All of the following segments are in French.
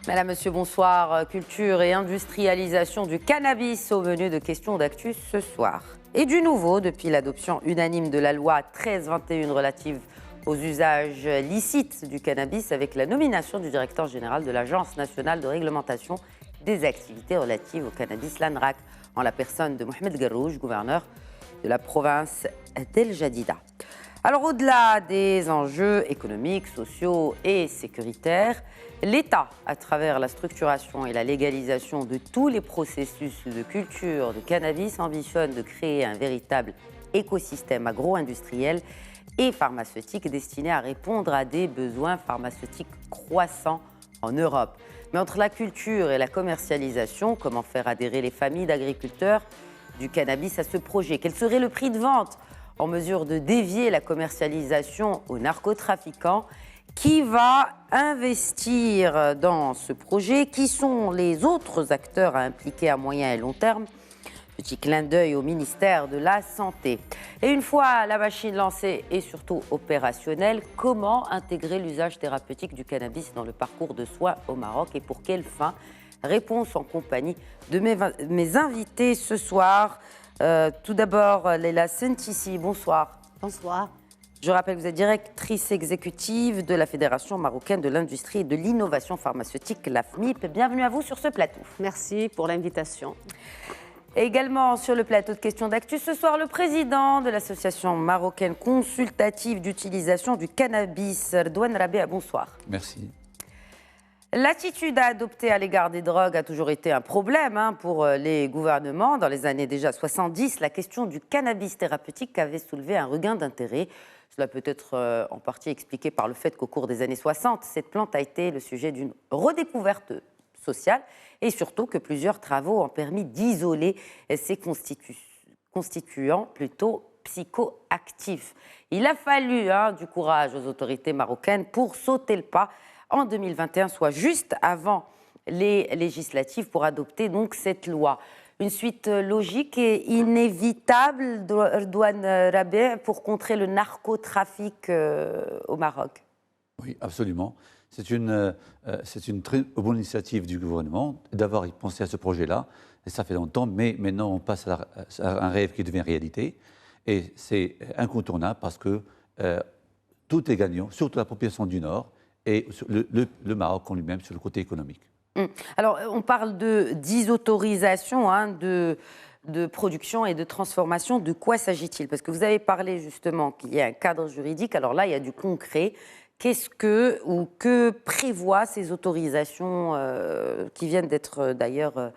Madame, Monsieur, bonsoir. Culture et industrialisation du cannabis au menu de questions d'actu ce soir. Et du nouveau, depuis l'adoption unanime de la loi 1321 relative aux usages licites du cannabis avec la nomination du directeur général de l'Agence nationale de réglementation des activités relatives au cannabis, l'ANRAC, en la personne de Mohamed Garrouj, gouverneur de la province d'El Jadida. Alors, au-delà des enjeux économiques, sociaux et sécuritaires, l'État, à travers la structuration et la légalisation de tous les processus de culture de cannabis, ambitionne de créer un véritable écosystème agro-industriel et pharmaceutique destiné à répondre à des besoins pharmaceutiques croissants en Europe. Mais entre la culture et la commercialisation, comment faire adhérer les familles d'agriculteurs du cannabis à ce projet? Quel serait le prix de vente en mesure de dévier la commercialisation aux narcotrafiquants? Qui va investir dans ce projet? Qui sont les autres acteurs à impliquer à moyen et long terme? Petit clin d'œil au ministère de la Santé. Et une fois la machine lancée et surtout opérationnelle, comment intégrer l'usage thérapeutique du cannabis dans le parcours de soins au Maroc et pour quelle fin? Réponse en compagnie de mes invités ce soir. Tout d'abord, Leila Sentissi, bonsoir. Bonsoir. Je rappelle que vous êtes directrice exécutive de la Fédération marocaine de l'industrie et de l'innovation pharmaceutique, l'AFMIP. Bienvenue à vous sur ce plateau. Merci pour l'invitation. Également sur le plateau de questions d'actu, ce soir, le président de l'association marocaine consultative d'utilisation du cannabis, Redouane Rabea, bonsoir. Merci. L'attitude à adopter à l'égard des drogues a toujours été un problème pour les gouvernements. Dans les années déjà 70, la question du cannabis thérapeutique avait soulevé un regain d'intérêt. Cela peut être en partie expliqué par le fait qu'au cours des années 60, cette plante a été le sujet d'une redécouverte sociale et surtout que plusieurs travaux ont permis d'isoler ces constituants plutôt psychoactifs. Il a fallu du courage aux autorités marocaines pour sauter le pas en 2021, soit juste avant les législatives, pour adopter donc cette loi. Une suite logique et inévitable, Redouane Rabea, pour contrer le narcotrafic au Maroc. Oui, absolument. C'est une très bonne initiative du gouvernement d'avoir pensé à ce projet-là. Et ça fait longtemps, mais maintenant on passe à un rêve qui devient réalité. Et c'est incontournable parce que tout est gagnant, surtout la population du Nord et le Maroc en lui-même sur le côté économique. Alors, on parle de disautorisation de production et de transformation. De quoi s'agit-il? Parce que vous avez parlé justement qu'il y a un cadre juridique. Alors là, il y a du concret. Que prévoient ces autorisations qui viennent d'être d'ailleurs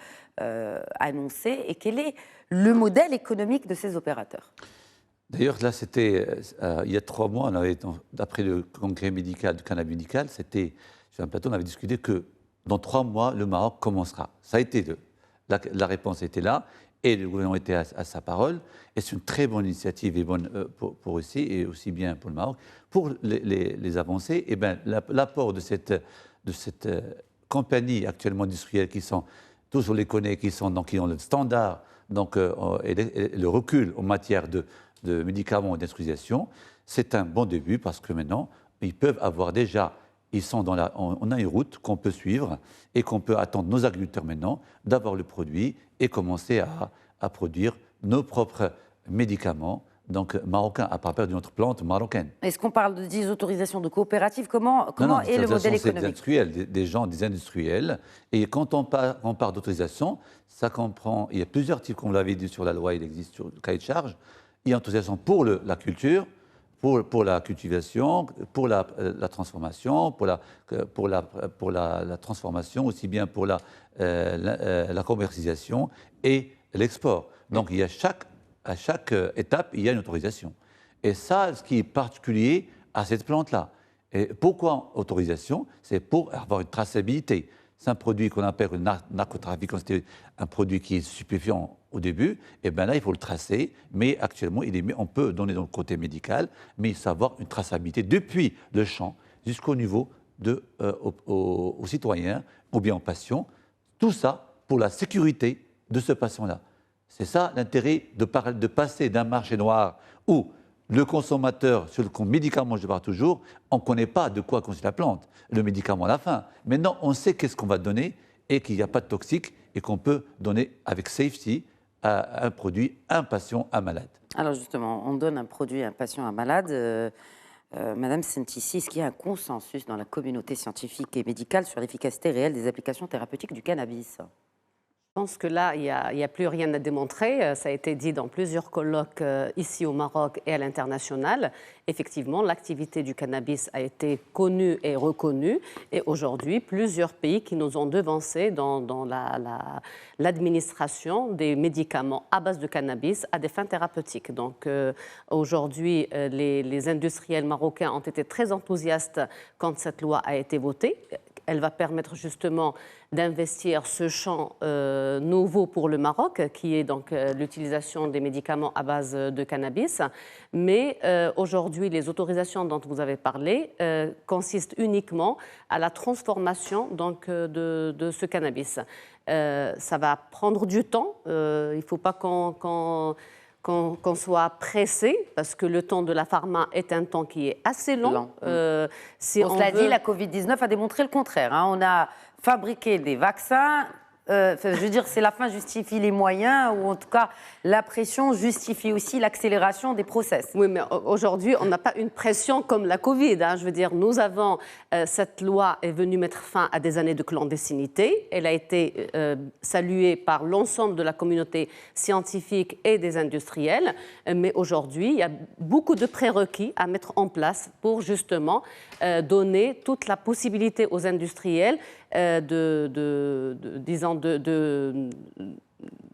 annoncées? Et quel est le modèle économique de ces opérateurs? D'ailleurs, là, c'était il y a 3 mois, d'après le congrès médical, du cannabis médical, c'était sur un plateau, on avait discuté que dans 3 mois, le Maroc commencera. Ça a été la réponse était là, et le gouvernement était à sa parole. Et c'est une très bonne initiative et bonne pour aussi, et aussi bien pour le Maroc. Pour les avancées, eh ben, l'apport de cette compagnie actuellement industrielle qui sont, tous on les connaît, qui ont le standard et le recul en matière de médicaments et d'industrialisation, c'est un bon début parce que maintenant, ils peuvent avoir déjà, on a une route qu'on peut suivre et qu'on peut attendre nos agriculteurs maintenant d'avoir le produit et commencer à produire nos propres médicaments, donc marocains, à partir d'une autre plante marocaine. Est-ce qu'on parle de disautorisation de coopératives? Comment est le modèle économique? Des industriels, des industriels. Et quand on parle d'autorisation, ça comprend, il y a plusieurs types, comme vous l'avez dit sur la loi, il existe sur le cahier de charge. Il y a une autorisation pour la culture, pour la cultivation, pour la transformation, pour la transformation, aussi bien pour la commercialisation et l'export. Donc, à chaque étape, il y a une autorisation. Et ça, ce qui est particulier à cette plante-là. Et pourquoi autorisation? C'est pour avoir une traçabilité. C'est un produit qu'on appelle le narcotrafic, c'était un produit qui est stupéfiant au début, et bien là, il faut le tracer, mais actuellement, on peut donner dans le côté médical, mais il faut avoir une traçabilité depuis le champ jusqu'au niveau aux citoyens ou bien aux patients. Tout ça pour la sécurité de ce patient-là. C'est ça l'intérêt de passer d'un marché noir où Le consommateur, sur le médicament, je parle toujours, on ne connaît pas de quoi consiste la plante, le médicament à la fin. Maintenant, on sait qu'est-ce qu'on va donner et qu'il n'y a pas de toxique et qu'on peut donner avec safety un produit à un patient, un malade. Alors justement, on donne un produit à un patient, un malade. Madame Sentissi, est-ce qu'il y a un consensus dans la communauté scientifique et médicale sur l'efficacité réelle des applications thérapeutiques du cannabis? Je pense que là, il n'y a plus rien à démontrer. Ça a été dit dans plusieurs colloques ici au Maroc et à l'international. Effectivement, l'activité du cannabis a été connue et reconnue. Et aujourd'hui, plusieurs pays qui nous ont devancés dans l'administration des médicaments à base de cannabis à des fins thérapeutiques. Donc aujourd'hui, les industriels marocains ont été très enthousiastes quand cette loi a été votée. Elle va permettre justement d'investir ce champ nouveau pour le Maroc, qui est donc l'utilisation des médicaments à base de cannabis. Mais aujourd'hui, les autorisations dont vous avez parlé consistent uniquement à la transformation donc, de ce cannabis. Ça va prendre du temps. Il ne faut pas qu'on soit pressé, parce que le temps de la pharma est un temps qui est assez long. Cela dit, la Covid-19 a démontré le contraire. On a fabriqué des vaccins. Je veux dire, c'est la fin justifie les moyens, ou en tout cas, la pression justifie aussi l'accélération des process. Oui, mais aujourd'hui, on n'a pas une pression comme la Covid. Je veux dire, nous avons, cette loi est venue mettre fin à des années de clandestinité. Elle a été saluée par l'ensemble de la communauté scientifique et des industriels. Mais aujourd'hui, il y a beaucoup de prérequis à mettre en place pour justement donner toute la possibilité aux industriels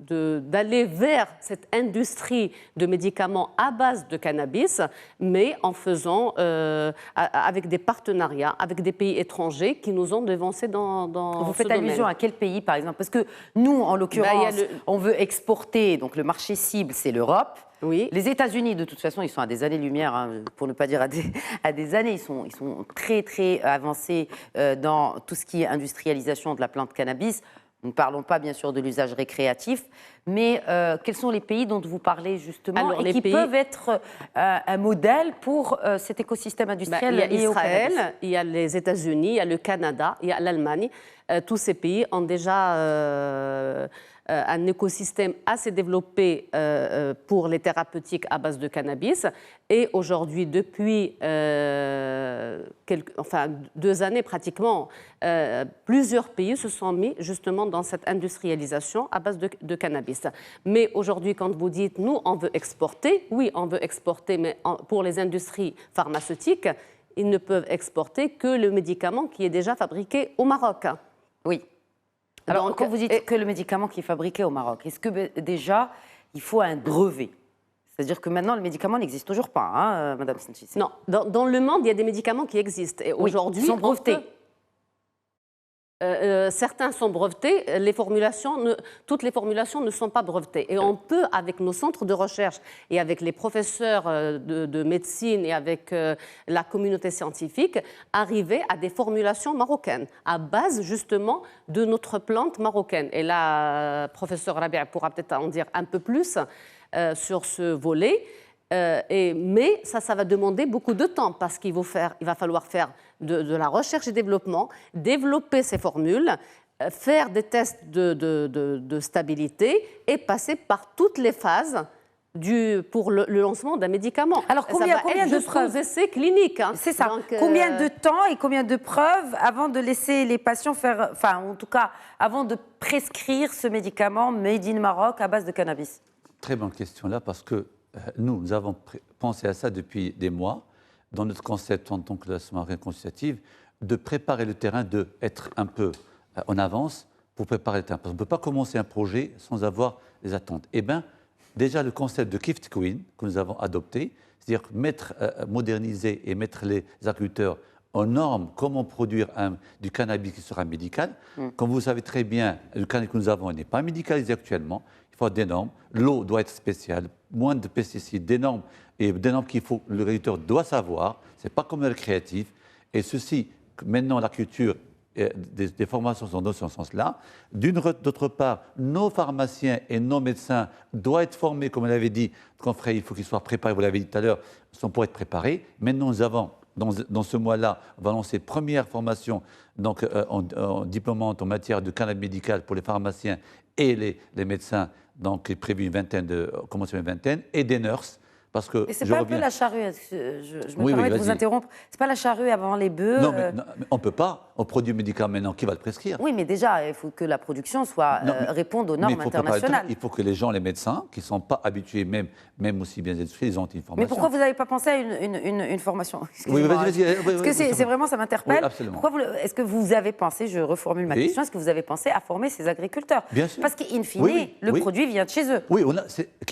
d'aller vers cette industrie de médicaments à base de cannabis, mais en faisant avec des partenariats avec des pays étrangers qui nous ont devancés dans Vous faites allusion à quel pays, par exemple? Parce que nous, en l'occurrence, on veut exporter, donc le marché cible, c'est l'Europe. Oui. Les États-Unis, de toute façon, ils sont à des années-lumière, pour ne pas dire à des années. Ils sont très, très avancés dans tout ce qui est industrialisation de la plante cannabis. Nous ne parlons pas, bien sûr, de l'usage récréatif. Mais quels sont les pays dont vous parlez, justement, alors, et qui peuvent être un modèle pour cet écosystème industriel lié au cannabis? Il y a Israël, il y a les États-Unis, il y a le Canada, il y a l'Allemagne. Tous ces pays ont déjà un écosystème assez développé pour les thérapeutiques à base de cannabis. Et aujourd'hui, depuis 2 années pratiquement, plusieurs pays se sont mis justement dans cette industrialisation à base de cannabis. Mais aujourd'hui, quand vous dites « nous, on veut exporter », oui, on veut exporter, mais pour les industries pharmaceutiques, ils ne peuvent exporter que le médicament qui est déjà fabriqué au Maroc. Oui. Alors, donc, quand vous dites que le médicament qui est fabriqué au Maroc, est-ce que déjà, il faut un brevet? C'est-à-dire que maintenant, le médicament n'existe toujours pas, Madame Sentissi? Non, dans le monde, il y a des médicaments qui existent. Et aujourd'hui, ils sont brevetés. Certains sont brevetés, toutes les formulations ne sont pas brevetées. Et on peut, avec nos centres de recherche et avec les professeurs de médecine et avec la communauté scientifique, arriver à des formulations marocaines, à base justement de notre plante marocaine. Et là, professeur Rabia pourra peut-être en dire un peu plus sur ce volet. Mais ça va demander beaucoup de temps parce qu'il va falloir faire de la recherche et développement, développer ces formules, faire des tests de stabilité et passer par toutes les phases pour le lancement d'un médicament. Alors combien de preuves? Essais cliniques. C'est ça. Donc, combien de temps et combien de preuves avant de laisser les patients faire, enfin en tout cas avant de prescrire ce médicament made in Maroc à base de cannabis? Très bonne question là parce que nous avons pensé à ça depuis des mois, dans notre concept en tant que l'association consultative, de préparer le terrain, d'être un peu en avance pour préparer le terrain. Parce qu'on ne peut pas commencer un projet sans avoir des attentes. Eh bien, déjà le concept de Gift Queen que nous avons adopté, c'est-à-dire moderniser et mettre les agriculteurs aux normes, comment produire du cannabis qui sera médical. Comme vous savez très bien, le cannabis que nous avons n'est pas médicalisé actuellement. Il faut des normes. L'eau doit être spéciale, moins de pesticides, des normes qu'il faut, le réducteur doit savoir. Ce n'est pas comme le récréatif. Et ceci, maintenant, la culture des formations sont données dans ce sens-là. D'autre part, nos pharmaciens et nos médecins doivent être formés, comme on l'avait dit, confrère, il faut qu'ils soient préparés, vous l'avez dit tout à l'heure, sont pour être préparés. Maintenant, nous avons, dans ce mois-là, on va lancer une première formation donc, en diplômante en matière de cannabis médical pour les pharmaciens et les médecins, donc est prévu commencer une vingtaine, et des nurses. Parce que et c'est pas un peu la charrue, je me permets de vous interrompre, c'est pas la charrue avant les bœufs Non, mais on ne peut pas, on produit un médicament maintenant, qui va le prescrire? Oui, mais déjà, il faut que la production réponde aux normes internationales. Il faut que les gens, les médecins, qui ne sont pas habitués, même aussi bien éduqués, ils ont une formation. Mais pourquoi vous n'avez pas pensé à une formation? Oui, vas-y. Parce que c'est vraiment, ça m'interpelle. Oui, absolument. Est-ce que vous avez pensé, je reformule ma question, est-ce que vous avez pensé à former ces agriculteurs? Bien sûr. Parce qu'in fine, le produit vient de chez eux. Oui,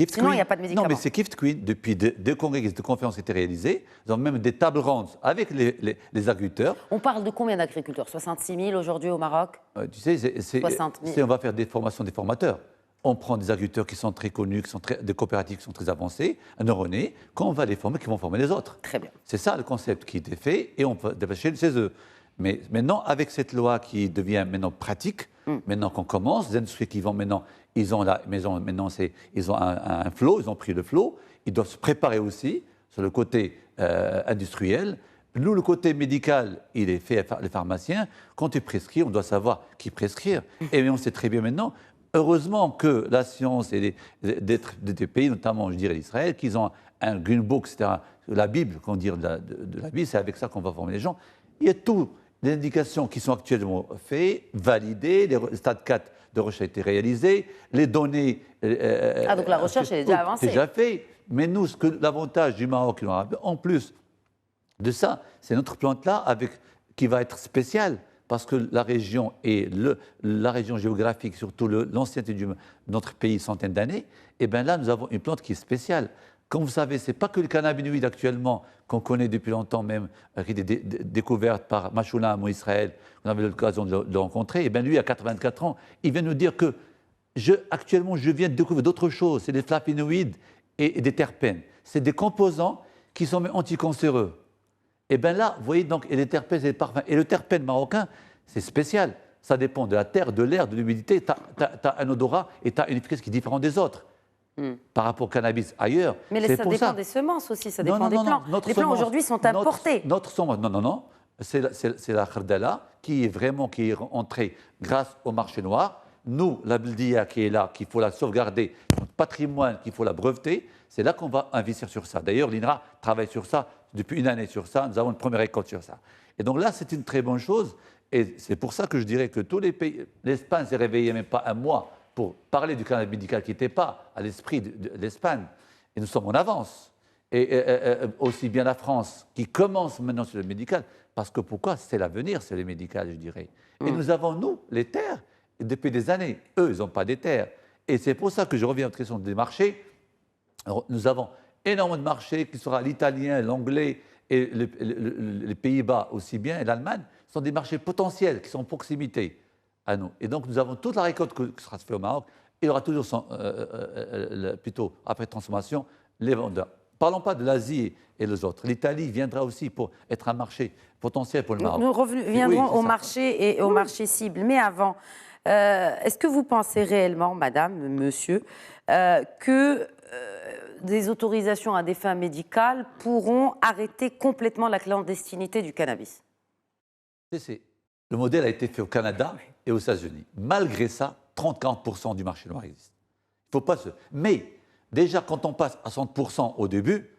sinon il n'y a pas de médicaments. Non, mais c'est Kift Queen, depuis deux congrès de conférences qui étaient réalisées, ils ont même des tables rondes avec les agriculteurs. On parle de combien d'agriculteurs? 66 000 aujourd'hui au Maroc? Tu sais, 60 000. on va faire des formations des formateurs. On prend des agriculteurs qui sont très connus, des coopératives qui sont très avancées, un neuroné, qu'on va les former, qui vont former les autres. Très bien. C'est ça le concept qui était fait et on peut dépêcher chez eux. Mais maintenant, avec cette loi qui devient maintenant pratique, maintenant qu'on commence, les industries qui vont maintenant, ils ont un flot, ils ont pris le flot, ils doivent se préparer aussi sur le côté industriel. Nous, le côté médical, il est fait par les pharmaciens. Quand tu prescris, on doit savoir qui prescrire. Et on sait très bien maintenant, heureusement que la science et des pays, notamment, je dirais l'Israël, qu'ils ont un Green Book, c'est-à-dire la Bible, qu'on dit de la Bible, c'est avec ça qu'on va former les gens. Il y a toutes les indications qui sont actuellement faites, validées, les stades 4 de recherche ont été réalisés, les données... donc la recherche, elle est déjà avancée. Déjà fait. Mais nous, l'avantage du Maroc, en plus de ça, c'est notre plante-là qui va être spéciale, parce que la région la région géographique, surtout l'ancienneté de notre pays, centaines d'années, et bien là, nous avons une plante qui est spéciale. Comme vous savez, ce n'est pas que le cannabinoïde actuellement, qu'on connaît depuis longtemps même, qui est découverte par Machoulam ou Israël, on avait l'occasion de le rencontrer, et bien lui, à 84 ans, il vient nous dire que actuellement, je viens de découvrir d'autres choses, c'est des flavonoïdes et des terpènes. C'est des composants qui sont anticancéreux. Et bien là, vous voyez, donc, et les terpènes et les parfums. Et le terpène marocain, c'est spécial. Ça dépend de la terre, de l'air, de l'humidité. Tu as un odorat et tu as une efficacité qui est différente des autres. Par rapport au cannabis ailleurs. Mais ça dépend des semences aussi, ça dépend des plants. Les plants aujourd'hui sont importés. Notre semence, non. C'est la khardala qui est entrée grâce au marché noir. Nous, la Bldia qui est là, qu'il faut la sauvegarder, notre patrimoine, qu'il faut la breveter, c'est là qu'on va investir sur ça. D'ailleurs, l'INRA travaille sur ça depuis une année sur ça. Nous avons une première récolte sur ça. Et donc là, c'est une très bonne chose. Et c'est pour ça que je dirais que tous les pays, l'Espagne s'est réveillée même pas un mois pour parler du cannabis médical qui n'était pas à l'esprit de l'Espagne. Et nous sommes en avance. Et aussi bien la France qui commence maintenant sur le médical. Parce que pourquoi? C'est l'avenir, c'est le médical, je dirais. Et nous avons, nous, les terres. Et depuis des années, eux, ils n'ont pas des terres. Et c'est pour ça que je reviens à la question des marchés. Alors, nous avons énormément de marchés, qui sera l'italien, l'anglais et les Pays-Bas aussi bien, et l'Allemagne, sont des marchés potentiels qui sont en proximité à nous. Et donc, nous avons toute la récolte qui sera faite au Maroc. Il y aura toujours, plutôt après transformation, les vendeurs. Parlons pas de l'Asie et les autres. L'Italie viendra aussi pour être un marché potentiel pour le Maroc. Nous reviendrons au marché et au marché cible. Mais avant, est-ce que vous pensez réellement, madame, monsieur, que des autorisations à des fins médicales pourront arrêter complètement la clandestinité du cannabis? Le modèle a été fait au Canada et aux États-Unis. Malgré ça, 30-40% du marché noir existe. Il faut pas Mais déjà, quand on passe à 60% au début,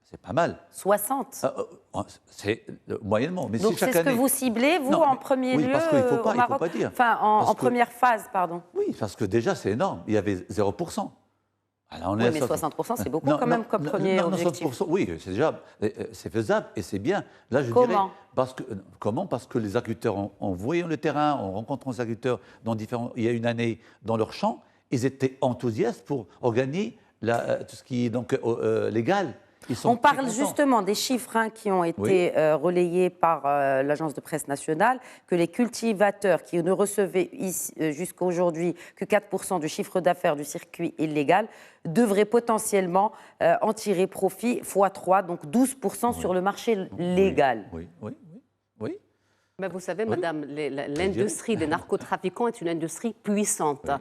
c'est pas mal. 60 c'est moyennement. Mais donc si chaque c'est ce que vous ciblez, vous, en premier lieu, parce qu'il faut pas, au Maroc, il faut pas dire. Enfin, en première phase, pardon. Oui, parce que déjà, c'est énorme. Il y avait 0%. Alors oui, mais 60%, c'est beaucoup quand même comme premier objectif. 60%, oui, c'est faisable et c'est bien. Là, je dirais, comment? Parce que les agriculteurs, en voyant le terrain, en rencontrant les agriculteurs il y a une année dans leur champ, ils étaient enthousiastes pour organiser tout ce qui est donc légal. On parle justement des chiffres qui ont été relayés par l'agence de presse nationale, que les cultivateurs qui ne recevaient jusqu'à aujourd'hui que 4% du chiffre d'affaires du circuit illégal devraient potentiellement en tirer profit x3, donc 12% sur le marché légal. Oui. Ben, vous savez, madame, l'industrie des narcotrafiquants est une industrie puissante. Oui.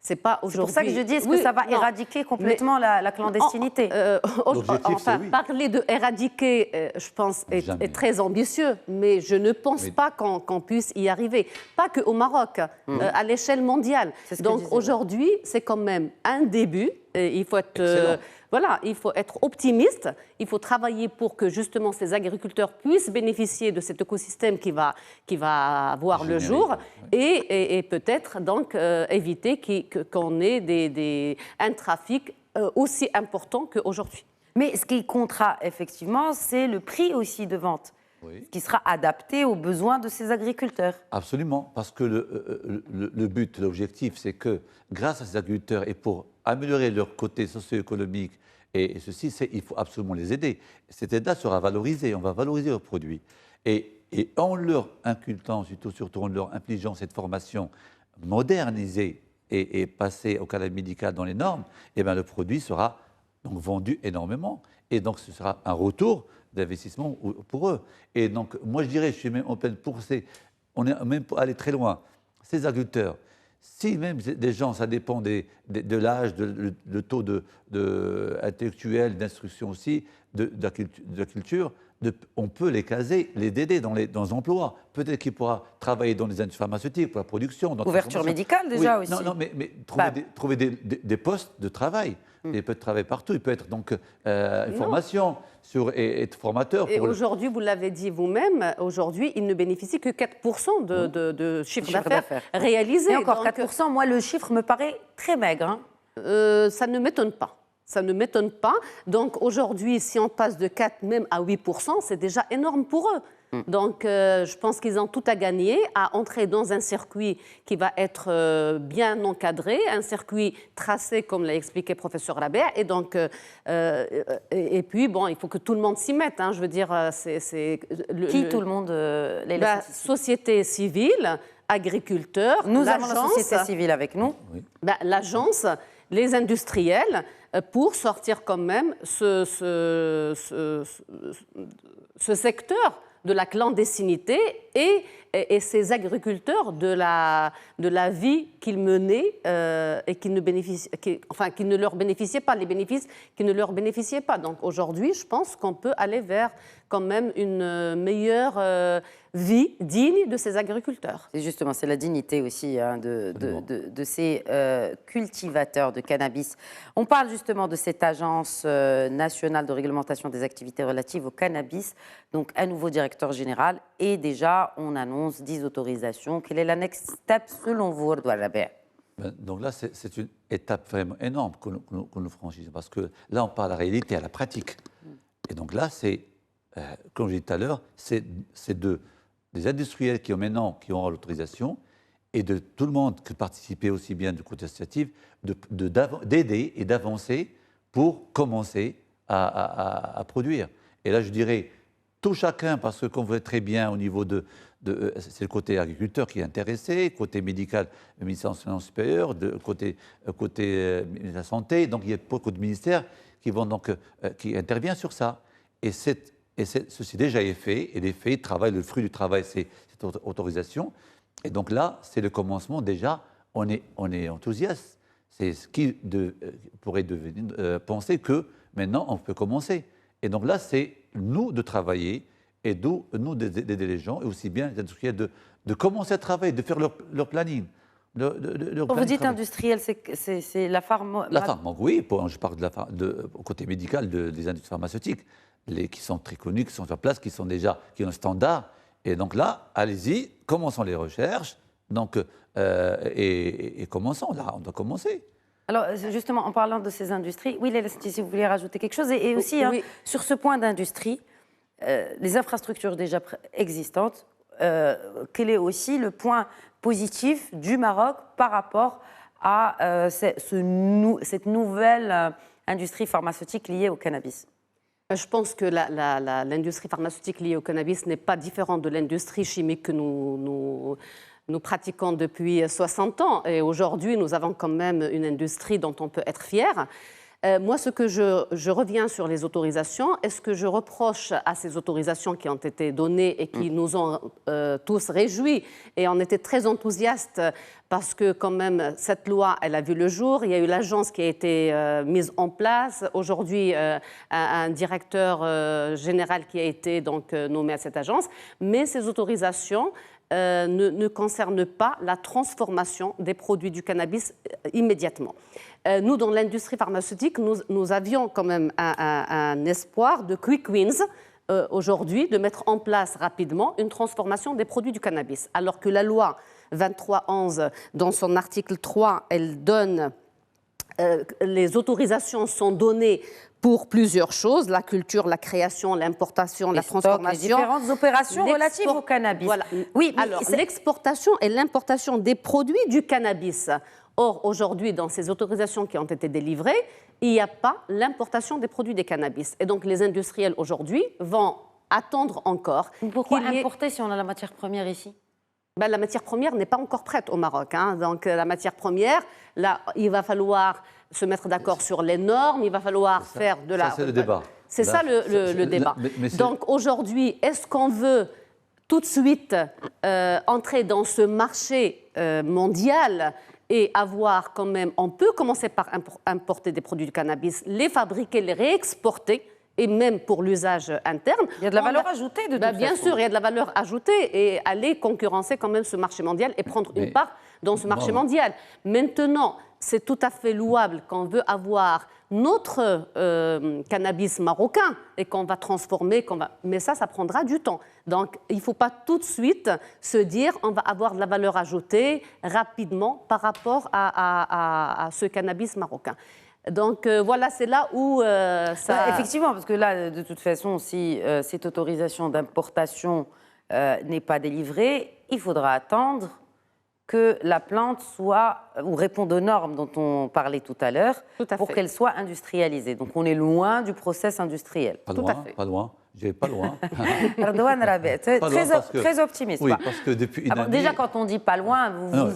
C'est pas aujourd'hui. C'est pour ça que je dis, est-ce que ça va éradiquer complètement la clandestinité? Enfin, oui. Parler de éradiquer, je pense, est très ambitieux, mais je ne pense pas qu'on puisse y arriver. Pas qu'au Maroc, à l'échelle mondiale. Donc aujourd'hui, c'est quand même un début. Il faut être, il faut être optimiste. Il faut travailler pour que justement ces agriculteurs puissent bénéficier de cet écosystème qui va voir le jour et peut-être donc éviter qu'on ait un trafic aussi important qu'aujourd'hui. Mais ce qui comptera effectivement, c'est le prix aussi de vente. Qui sera adapté aux besoins de ces agriculteurs. Absolument, parce que le but, l'objectif, c'est que grâce à ces agriculteurs et pour améliorer leur côté socio-économique et ceci, il faut absolument les aider. Cette aide-là sera valorisée, on va valoriser leurs produits. Et en leur inculquant, surtout en leur infligeant cette formation modernisée et passée au cannabis médical dans les normes, eh bien, le produit sera donc vendu énormément. Et donc ce sera un retour d'investissement pour eux. Et donc, moi, je dirais, je suis même en pleine poussée, on est même allé très loin. Ces agriculteurs, si même des gens, ça dépend de l'âge, le taux intellectuel, d'instruction aussi, de la culture, on peut les caser, les aider dans les emplois. Peut-être qu'ils pourront travailler dans les industries pharmaceutiques, pour la production. Ouverture médicale déjà aussi. Non, mais trouver des postes de travail. Il peut travailler partout, il peut être donc une formation et être formateur. Et aujourd'hui, vous l'avez dit vous-même, aujourd'hui, il ne bénéficie que 4% de chiffre d'affaires réalisé. Et encore donc, 4%, moi le chiffre me paraît très maigre. Ça ne m'étonne pas. Ça ne m'étonne pas. Donc aujourd'hui, si on passe de 4 même à 8%, c'est déjà énorme pour eux. Donc je pense qu'ils ont tout à gagner à entrer dans un circuit qui va être bien encadré, un circuit tracé, comme l'a expliqué le professeur Rabea. Et donc, et puis, bon, il faut que tout le monde s'y mette. Hein, je veux dire, tout le monde société civile, agriculteurs, nous avons la société civile avec nous. L'agence, les industriels, pour sortir quand même ce secteur de la clandestinité et ces agriculteurs de la vie qu'ils menaient et qui ne leur bénéficiaient pas, les bénéfices qui ne leur bénéficiaient pas. Donc aujourd'hui, je pense qu'on peut aller vers quand même une meilleure vie digne de ces agriculteurs. Et justement, c'est la dignité aussi de ces cultivateurs de cannabis. On parle justement de cette agence nationale de réglementation des activités relatives au cannabis, donc un nouveau directeur général, et déjà on annonce 10 autorisations. Quelle est la next step selon vous, Edouard Rabea? Donc là, c'est une étape vraiment énorme que nous franchissons, parce que là, on parle à la réalité, à la pratique. Et donc là, c'est, comme je disais tout à l'heure, c'est des industriels qui ont l'autorisation et de tout le monde qui participait aussi bien du côté associatif, d'aider et d'avancer pour commencer à produire. Et là, je dirais, tout chacun, parce que comme vous voyez très bien au niveau c'est le côté agriculteur qui est intéressé, côté médical, le ministère de l'Enseignement supérieur, côté de la santé, donc il y a beaucoup de ministères qui interviennent sur ça. Et ceci déjà est fait, et les faits, le fruit du travail, c'est cette autorisation. Et donc là, c'est le commencement déjà, on est enthousiaste. C'est ce qui pourrait penser que maintenant, on peut commencer. Et donc là, c'est nous de travailler, et nous d'aider les gens, et aussi bien les industriels de commencer à travailler, de faire leur planning. Quand vous dites industriel, c'est la pharma. La pharma, oui, je parle au côté médical des industries pharmaceutiques. Qui sont très connus, qui sont sur place, qui ont un standard. Et donc là, allez-y, commençons les recherches. Donc, et commençons, là, on doit commencer. Alors, justement, en parlant de ces industries, oui, Léla, si vous voulez rajouter quelque chose, et aussi, oui. Sur ce point d'industrie, les infrastructures déjà existantes, quel est aussi le point positif du Maroc par rapport à cette nouvelle industrie pharmaceutique liée au cannabis? Je pense que l'industrie pharmaceutique liée au cannabis n'est pas différente de l'industrie chimique que nous pratiquons depuis 60 ans. Et aujourd'hui, nous avons quand même une industrie dont on peut être fier. Moi, ce que je reviens sur les autorisations, est-ce que je reproche à ces autorisations qui ont été données et qui nous ont tous réjouis et on était très enthousiastes parce que quand même cette loi, elle a vu le jour, il y a eu l'agence qui a été mise en place, aujourd'hui un directeur général qui a été donc nommé à cette agence, mais ces autorisations ne concerne pas la transformation des produits du cannabis immédiatement. Nous, dans l'industrie pharmaceutique, nous avions quand même un espoir de quick wins aujourd'hui, de mettre en place rapidement une transformation des produits du cannabis. Alors que la loi 2311, dans son article 3, elle donne les autorisations sont données pour plusieurs choses, la culture, la création, l'importation, la transformation. Les différentes opérations relatives au cannabis. Voilà. Oui, alors l'exportation et l'importation des produits du cannabis. Or, aujourd'hui, dans ces autorisations qui ont été délivrées, il n'y a pas l'importation des produits des cannabis. Et donc, les industriels, aujourd'hui, vont attendre encore. Pourquoi importer si on a la matière première ici ? Ben, la matière première n'est pas encore prête au Maroc. Donc, la matière première, là, il va falloir se mettre d'accord sur les normes, il va falloir faire de la... Ça, c'est le débat. C'est ça le débat. Donc, aujourd'hui, est-ce qu'on veut tout de suite entrer dans ce marché mondial et avoir quand même... On peut commencer par importer des produits du cannabis, les fabriquer, les réexporter, et même pour l'usage interne. Il y a de la valeur ajoutée de toute façon. Bien sûr, il y a de la valeur ajoutée et aller concurrencer quand même ce marché mondial et prendre une part dans ce marché mondial. Maintenant, c'est tout à fait louable qu'on veut avoir notre cannabis marocain et qu'on va transformer, mais ça prendra du temps. Donc, il ne faut pas tout de suite se dire on va avoir de la valeur ajoutée rapidement par rapport à ce cannabis marocain. Donc voilà, c'est là où ça... Effectivement, parce que là, de toute façon, si cette autorisation d'importation n'est pas délivrée, il faudra attendre que la plante soit, ou réponde aux normes dont on parlait tout à l'heure, pour qu'elle soit industrialisée. Donc on est loin du process industriel. Pas loin, pas loin. J'ai pas loin. Erdogan Rabet, très optimiste. Oui, parce que depuis une année... Déjà, quand on dit pas loin,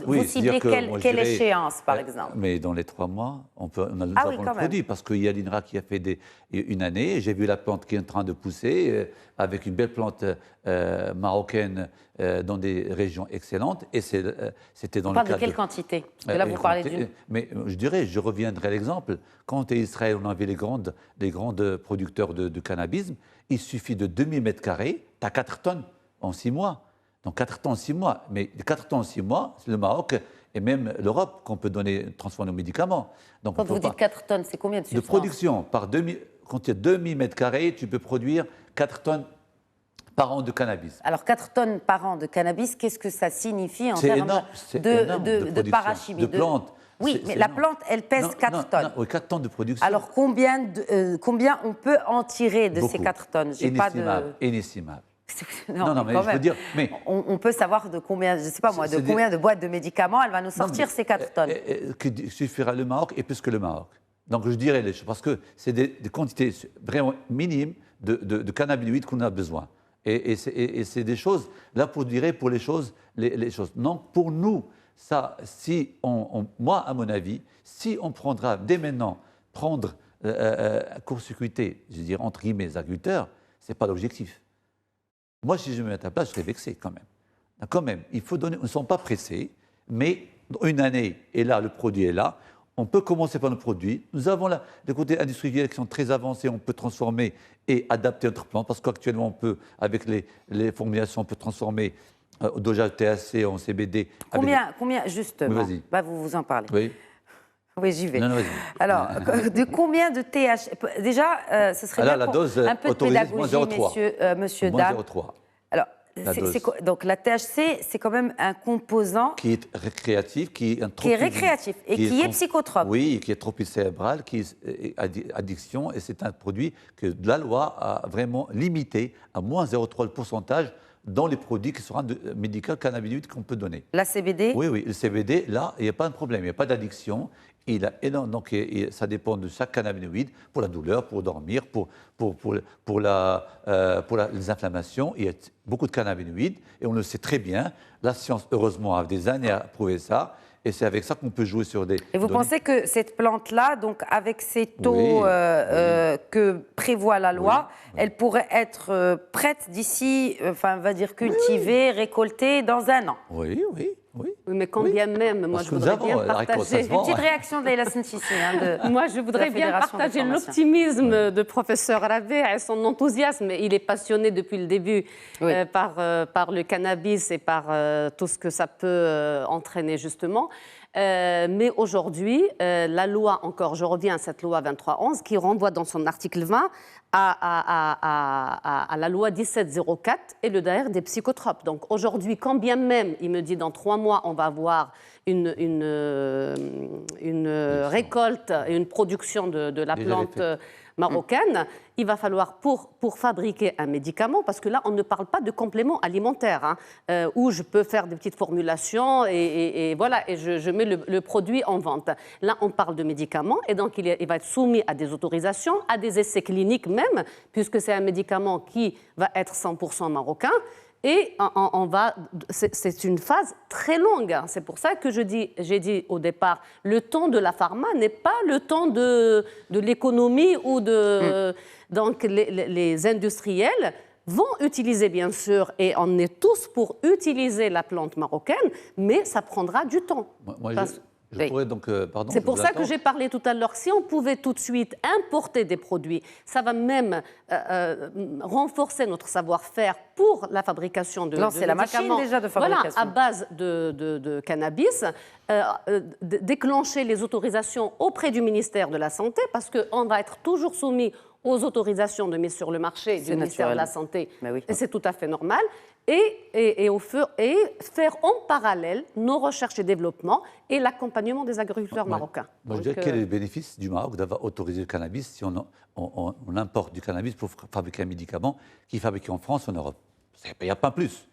vous ciblez quelle échéance, par exemple? Mais dans les 3 mois, nous avons le produit, parce qu'il y a l'INRA qui a fait une année. J'ai vu la plante qui est en train de pousser, avec une belle plante marocaine dans des régions excellentes. Et c'était dans le cadre... de quelle quantité? Parce que là, vous parlez d'une... Mais je reviendrai à l'exemple. Quand à Israël, on avait les grands producteurs de cannabis, il suffit de 2000 mètres carrés, tu as 4 tonnes en 6 mois. Donc 4 tonnes en 6 mois. Mais 4 tonnes en 6 mois, c'est le Maroc et même l'Europe qu'on peut transformer en médicaments. Donc, quand vous dites 4 tonnes, c'est combien de substances? De production. Quand il y a 2000 mètres carrés, tu peux produire 4 tonnes par an de cannabis. Alors 4 tonnes par an de cannabis, qu'est-ce que ça signifie en termes de parachimie, de plantes? Oui, mais la plante, elle pèse 4 tonnes. Oui, 4 tonnes de production. Alors, combien on peut en tirer de ces 4 tonnes? Inestimable. Non, mais je veux dire... Mais... On peut savoir de combien, je ne sais pas moi, combien de boîtes de médicaments elle va nous sortir ces 4 tonnes. Que suffira le Maroc et plus que le Maroc. Donc, je dirais les choses, parce que c'est des quantités vraiment minimes de cannabinoïdes qu'on a besoin. Et c'est des choses, là, pour les choses. Donc, pour nous... Ça, moi, à mon avis, si on prendra dès maintenant, court-circuiter, je veux dire, entre guillemets, les agriculteurs, ce n'est pas l'objectif. Moi, si je me mets à ta place, je serais vexé quand même. Quand même, il faut donner, nous ne sommes pas pressés, mais une année, et là, le produit est là, on peut commencer par le produit. Nous avons là des côtés industriels qui sont très avancés, on peut transformer et adapter notre plante, parce qu'actuellement, on peut, avec les formulations, on peut transformer au dosage THC, en CBD. Combien justement? Oui, vous en parlez. Oui. Oui, j'y vais. Non, alors, de combien de THC? Déjà, ce serait bien la dose un peu de pédagogie, monsieur Dame. 0,3. Alors, donc la THC, c'est quand même un composant... Qui est récréatif, qui est psychotrope. Oui, qui est tropie cérébrale, qui est addiction, et c'est un produit que la loi a vraiment limité à moins 0,3 le pourcentage dans les produits qui seront médicaux cannabinoïdes qu'on peut donner. La CBD? Oui, le CBD, là, il n'y a pas de problème, il n'y a pas d'addiction. Donc, ça dépend de chaque cannabinoïde pour la douleur, pour dormir, pour les inflammations. Il y a beaucoup de cannabinoïdes et on le sait très bien. La science, heureusement, a des années à prouver ça. Et c'est avec ça qu'on peut jouer sur des Et vous données. pensez que cette plante-là, donc avec ces taux Oui, que prévoit la loi, elle pourrait être prête d'ici, enfin, on va dire cultivée, récoltée dans un an? Oui, oui, oui. Oui, mais quand bien même, moi Parce je que nous voudrais avons bien la récolte, ça partager. se vend. Petite réaction de Leïla Sensissi. Moi, je voudrais bien Fédération des partager formations. l'optimisme de professeur Ravet et son enthousiasme. Il est passionné depuis le début Oui. par le cannabis et par tout ce que ça peut entraîner, justement. Mais aujourd'hui, la loi, encore, je reviens à cette loi 2311, qui renvoie dans son article 20 à la loi 1704 et le daer des psychotropes. Donc aujourd'hui, quand bien même, il me dit dans 3 mois, on va avoir une récolte et une production de la Déjà plante fait. marocaine, il va falloir, pour fabriquer un médicament, parce que là, on ne parle pas de complément alimentaire, où je peux faire des petites formulations et voilà, et je mets le produit en vente. Là, on parle de médicaments, et donc il va être soumis à des autorisations, à des essais cliniques même, puisque c'est un médicament qui va être 100% marocain. Et c'est une phase très longue. C'est pour ça que j'ai dit au départ, le temps de la pharma n'est pas le temps de l'économie ou de... Donc les industriels vont utiliser, bien sûr, et on est tous pour utiliser la plante marocaine, mais ça prendra du temps. Moi, je Oui. pourrais donc, pardon. C'est je pour vous ça que attends. j'ai parlé tout à l'heure. Si on pouvait tout de suite importer des produits, ça va même renforcer notre savoir-faire pour la fabrication de Lancer la machine médicaments. déjà de fabrication. Voilà, à base de cannabis, déclencher les autorisations auprès du ministère de la Santé, parce qu'on va être toujours soumis aux autorisations de mise sur le marché du C'est ministère de la naturel. Santé. Mais oui. Et c'est tout à fait normal. Et faire en parallèle nos recherches et développements et l'accompagnement des agriculteurs marocains. Moi, je Donc, dirais quel est le bénéfice du Maroc d'avoir autorisé le cannabis si on importe du cannabis pour fabriquer un médicament qui est fabriqué en France ou en Europe? Il n'y a pas plus.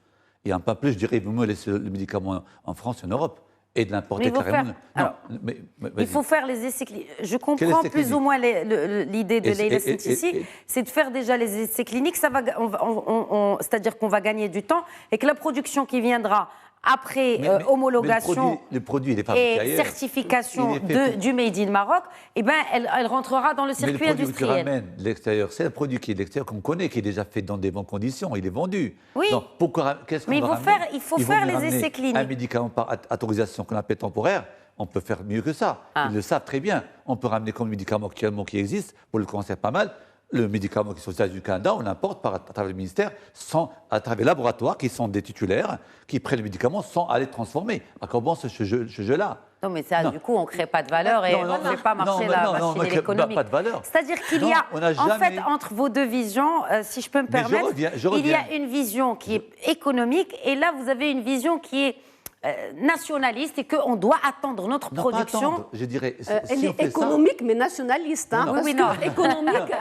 Il n'y a pas plus, je dirais, il vaut mieux laisser le médicament en France et en Europe et de l'importer Mais il faut carrément. faire- Non, alors, mais Il vas-y. faut faire les essais cliniques. Je Quel comprends essai plus clinique? ou moins l'idée de Et- Leïla et- Sensissi, et- c'est de faire déjà les essais cliniques. C'est-à-dire qu'on va gagner du temps et que la production qui viendra après Mais homologation le produit, il est fabriqué et ailleurs. certification Il est fait pour- du Made in Maroc, eh ben, elle rentrera dans le Mais le circuit produit que tu industriel. ramènes de l'extérieur, c'est un produit qui est de l'extérieur, qu'on connaît, qui est déjà fait dans des bonnes conditions, il est vendu. Oui. Donc, qu'est-ce qu'on Mais va il faut Ils vont faire nous les ramener essais cliniques. Un médicament par autorisation qu'on appelle temporaire, on peut faire mieux que ça. Ah. Ils le savent très bien. On peut ramener comme médicament actuellement qui existe, pour le cancer pas mal, le médicament qui sont aux États-Unis du Canada, on l'importe à travers le ministère, à travers les laboratoires qui sont des titulaires, qui prennent le médicament sans aller le transformer. À quoi bon ce jeu-là? Non, mais ça, Non. du coup, on ne crée pas de valeur et Non, on non, ne fait pas marcher non, la non, non, machine on crée économique. pas de valeur. C'est-à-dire qu'il Non, y a, on n'a en fait, jamais- entre vos deux visions, si je peux me Mais je permettre, reviens. il y a une vision qui est économique et là, vous avez une vision qui est nationaliste et qu'on doit attendre notre Non, pas production. attendre, je dirais. elle si on est fait économique mais nationaliste. Hein, Non, parce oui, que non. économique,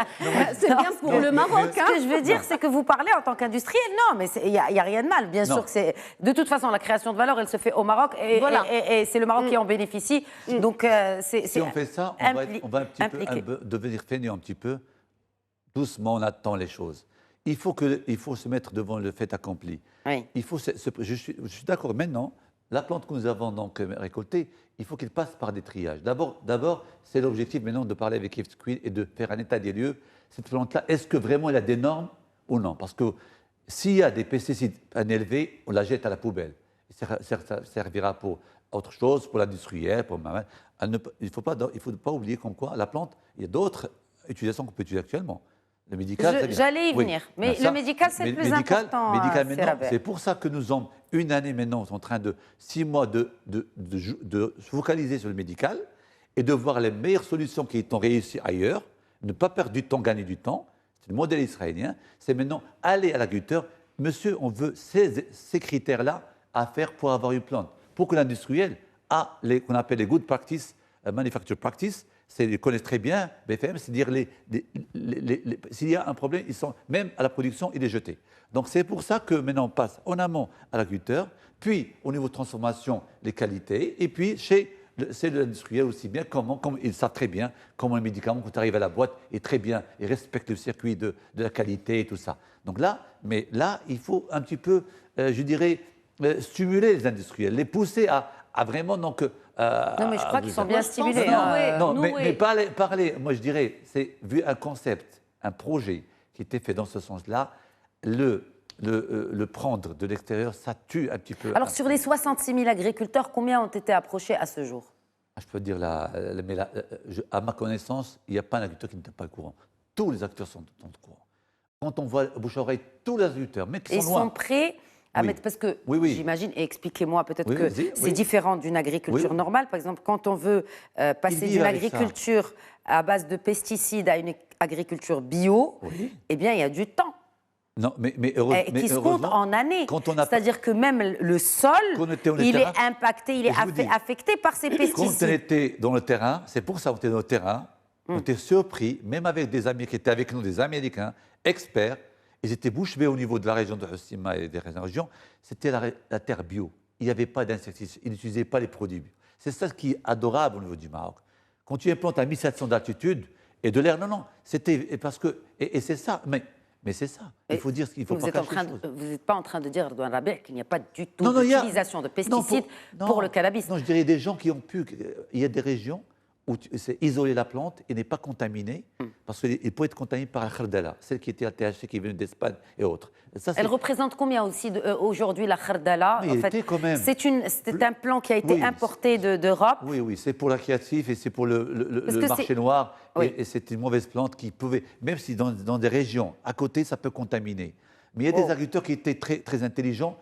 c'est bien pour le Maroc. Ce que je veux dire, c'est que vous parlez en tant qu'industriel. Non, mais il n'y a rien de mal. Bien Non. sûr que c'est. De toute façon, la création de valeur, elle se fait au Maroc et, Voilà. et c'est le Maroc qui en bénéficie. Donc, c'est. Si on fait ça, on va un petit peu devenir fainéant un petit peu. Doucement, on attend les choses. Il faut se mettre devant le fait accompli. Oui. Je suis d'accord. Maintenant, la plante que nous avons donc récoltée, il faut qu'elle passe par des triages. D'abord, c'est l'objectif maintenant de parler avec Yves Squid et de faire un état des lieux. Cette plante-là, est-ce que vraiment elle a des normes ou non? Parce que s'il y a des pesticides élevés, on la jette à la poubelle. Ça servira pour autre chose, pour l'industriel, il ne faut pas oublier comme quoi la plante, il y a d'autres utilisations qu'on peut utiliser actuellement. Le médical, c'est bien. J'allais y Oui. venir. Mais Ben ça, le médical, c'est le plus important. Médical, maintenant, Serabet. c'est pour ça que nous sommes une année maintenant en train de 6 mois de se focaliser sur le médical et de voir les meilleures solutions qui ont réussi ailleurs, ne pas perdre du temps, gagner du temps. C'est le modèle israélien. C'est maintenant aller à l'agriculteur. Monsieur, on veut ces critères-là à faire pour avoir une plante. Pour que l'industriel a qu'on appelle les good practice, manufacture practice, ils connaissent très bien BFM, c'est-à-dire s'il y a un problème, même à la production, il est jeté. Donc c'est pour ça que maintenant on passe en amont à l'agriculteur, puis au niveau de transformation, les qualités, et puis c'est l'industriel aussi bien, comme ils savent très bien comment le médicament, quand il arrive à la boîte, est très bien, et respecte le circuit de la qualité et tout ça. Donc là, il faut un petit peu, je dirais, stimuler les industriels, les pousser à à vraiment donc. Non, mais je crois qu'ils sont bien stimulés. Non, mais parler, moi je dirais, c'est vu un concept, un projet qui était fait dans ce sens-là, le prendre de l'extérieur, ça tue un petit peu. Alors, sur les 66 000 agriculteurs, combien ont été approchés à ce jour? Je peux dire, à ma connaissance, il n'y a pas un agriculteur qui n'était pas au courant. Tous les acteurs sont au courant. Quand on voit bouche à oreille, tous les agriculteurs, même qui sont loin. Ils sont prêts à mettre, parce que j'imagine, et expliquez-moi peut-être que c'est différent d'une agriculture normale. Par exemple, quand on veut passer d'une agriculture à base de pesticides à une agriculture bio, eh bien, il y a du temps. Non, mais qui se compte en années. C'est-à-dire que même le sol, il est impacté, il est affecté par ces pesticides. Quand on était dans le terrain, c'est pour ça qu'on était dans le terrain, on était surpris, même avec des amis qui étaient avec nous, des Américains, experts, ils étaient bouche bée au niveau de la région de Hossima et des régions, c'était la terre bio. Il n'y avait pas d'insecticides, ils n'utilisaient pas les produits bio. C'est ça qui est adorable au niveau du Maroc. Quand tu implantes à 1700 d'altitude et de l'air, non, c'était parce que, et c'est ça, mais c'est ça, il faut dire ce qu'il faut pas cacher les choses. Vous n'êtes pas en train de dire, Erdogan Rabel, qu'il n'y a pas du tout d'utilisation de pesticides pour le cannabis. Non, je dirais des gens qui ont pu... Il y a des régions où c'est isoler la plante et n'est pas contaminée, parce qu'il peut être contaminé par la khardala, celle qui était à THC, qui venait d'Espagne et autres. Ça, elle représente combien aussi aujourd'hui la khardala? En fait, c'est un plan qui a été importé d'Europe. Oui, c'est pour la créative et c'est pour le marché noir. Et c'est une mauvaise plante qui pouvait, même si dans des régions à côté, ça peut contaminer. Mais il y a des agriculteurs qui étaient très, très intelligents,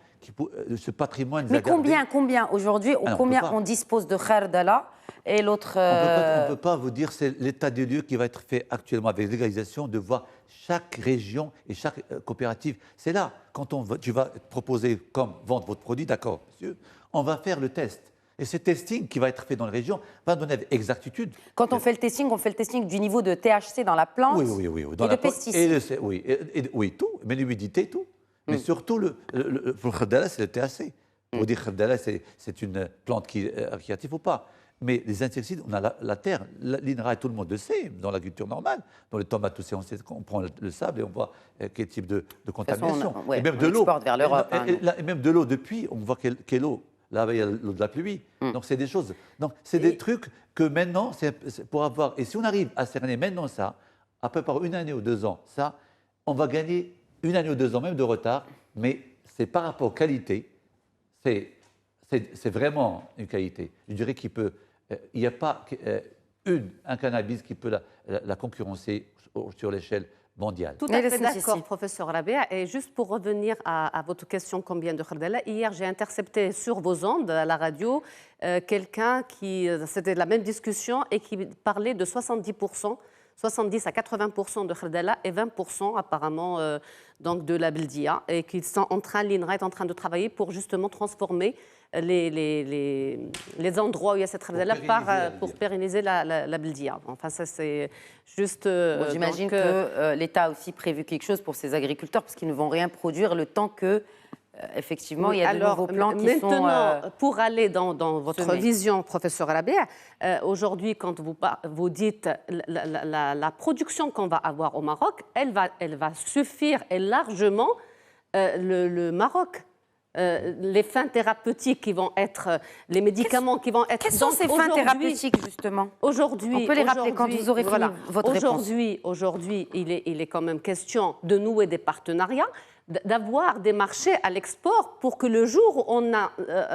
ce patrimoine... Mais combien aujourd'hui, on dispose de khardala et l'autre... On ne peut pas vous dire, c'est l'état des lieux qui va être fait actuellement avec légalisation, de voir chaque région et chaque coopérative. C'est là, quand tu vas proposer comme vendre votre produit, d'accord, monsieur, on va faire le test. Et ce testing qui va être fait dans les régions va donner exactitude. Quand on fait le testing du niveau de THC dans la plante oui. Dans et de pesticides. Oui, tout, mais l'humidité, tout. Mais surtout, pour le khardala, c'est le THC. Pour dire khardala, c'est une plante qui est récréative ou pas. Mais les insecticides, on a la terre, l'INRA, tout le monde le sait, dans l'agriculture normale. Dans les tomates aussi, on sait qu'on prend le sable et on voit quel type de contamination. Et même de l'eau. Vers l'Europe. Et même de l'eau, depuis, on voit quelle eau. Là, il y a l'eau de la pluie. Donc, c'est des choses. Donc, c'est des trucs que maintenant, c'est pour avoir. Et si on arrive à cerner maintenant ça, à peu près 1 année ou 2 ans, ça, on va gagner 1 année ou 2 ans, même de retard. Mais c'est par rapport aux qualités, c'est vraiment une qualité. Je dirais qu'il peut. Il n'y a pas un cannabis qui peut la concurrencer sur l'échelle mondiale. Tout à fait d'accord, professeur Rabea. Et juste pour revenir à votre question, combien de khardala, hier j'ai intercepté sur vos ondes à la radio quelqu'un c'était la même discussion et qui parlait de 70%, 70 à 80% de khardala et 20% apparemment donc de la Beldia, et qu'ils sont l'INRA est en train de travailler pour justement transformer les endroits où il y a cette khardala pour pérenniser la Beldia. Enfin, ça c'est juste... J'imagine que l'État a aussi prévu quelque chose pour ces agriculteurs, parce qu'ils ne vont rien produire le temps que... effectivement, il y a de nouveaux plans qui sont... Maintenant, pour aller dans votre vision, professeur Rabea, aujourd'hui, quand vous dites la production qu'on va avoir au Maroc, elle va suffire et largement le Maroc. Les fins thérapeutiques qui vont être, les médicaments qui vont être... Quelles sont ces fins thérapeutiques, justement? Aujourd'hui... On peut les rappeler quand vous aurez fini votre réponse. Aujourd'hui, il est quand même question de nouer des partenariats, d'avoir des marchés à l'export pour que le jour où on a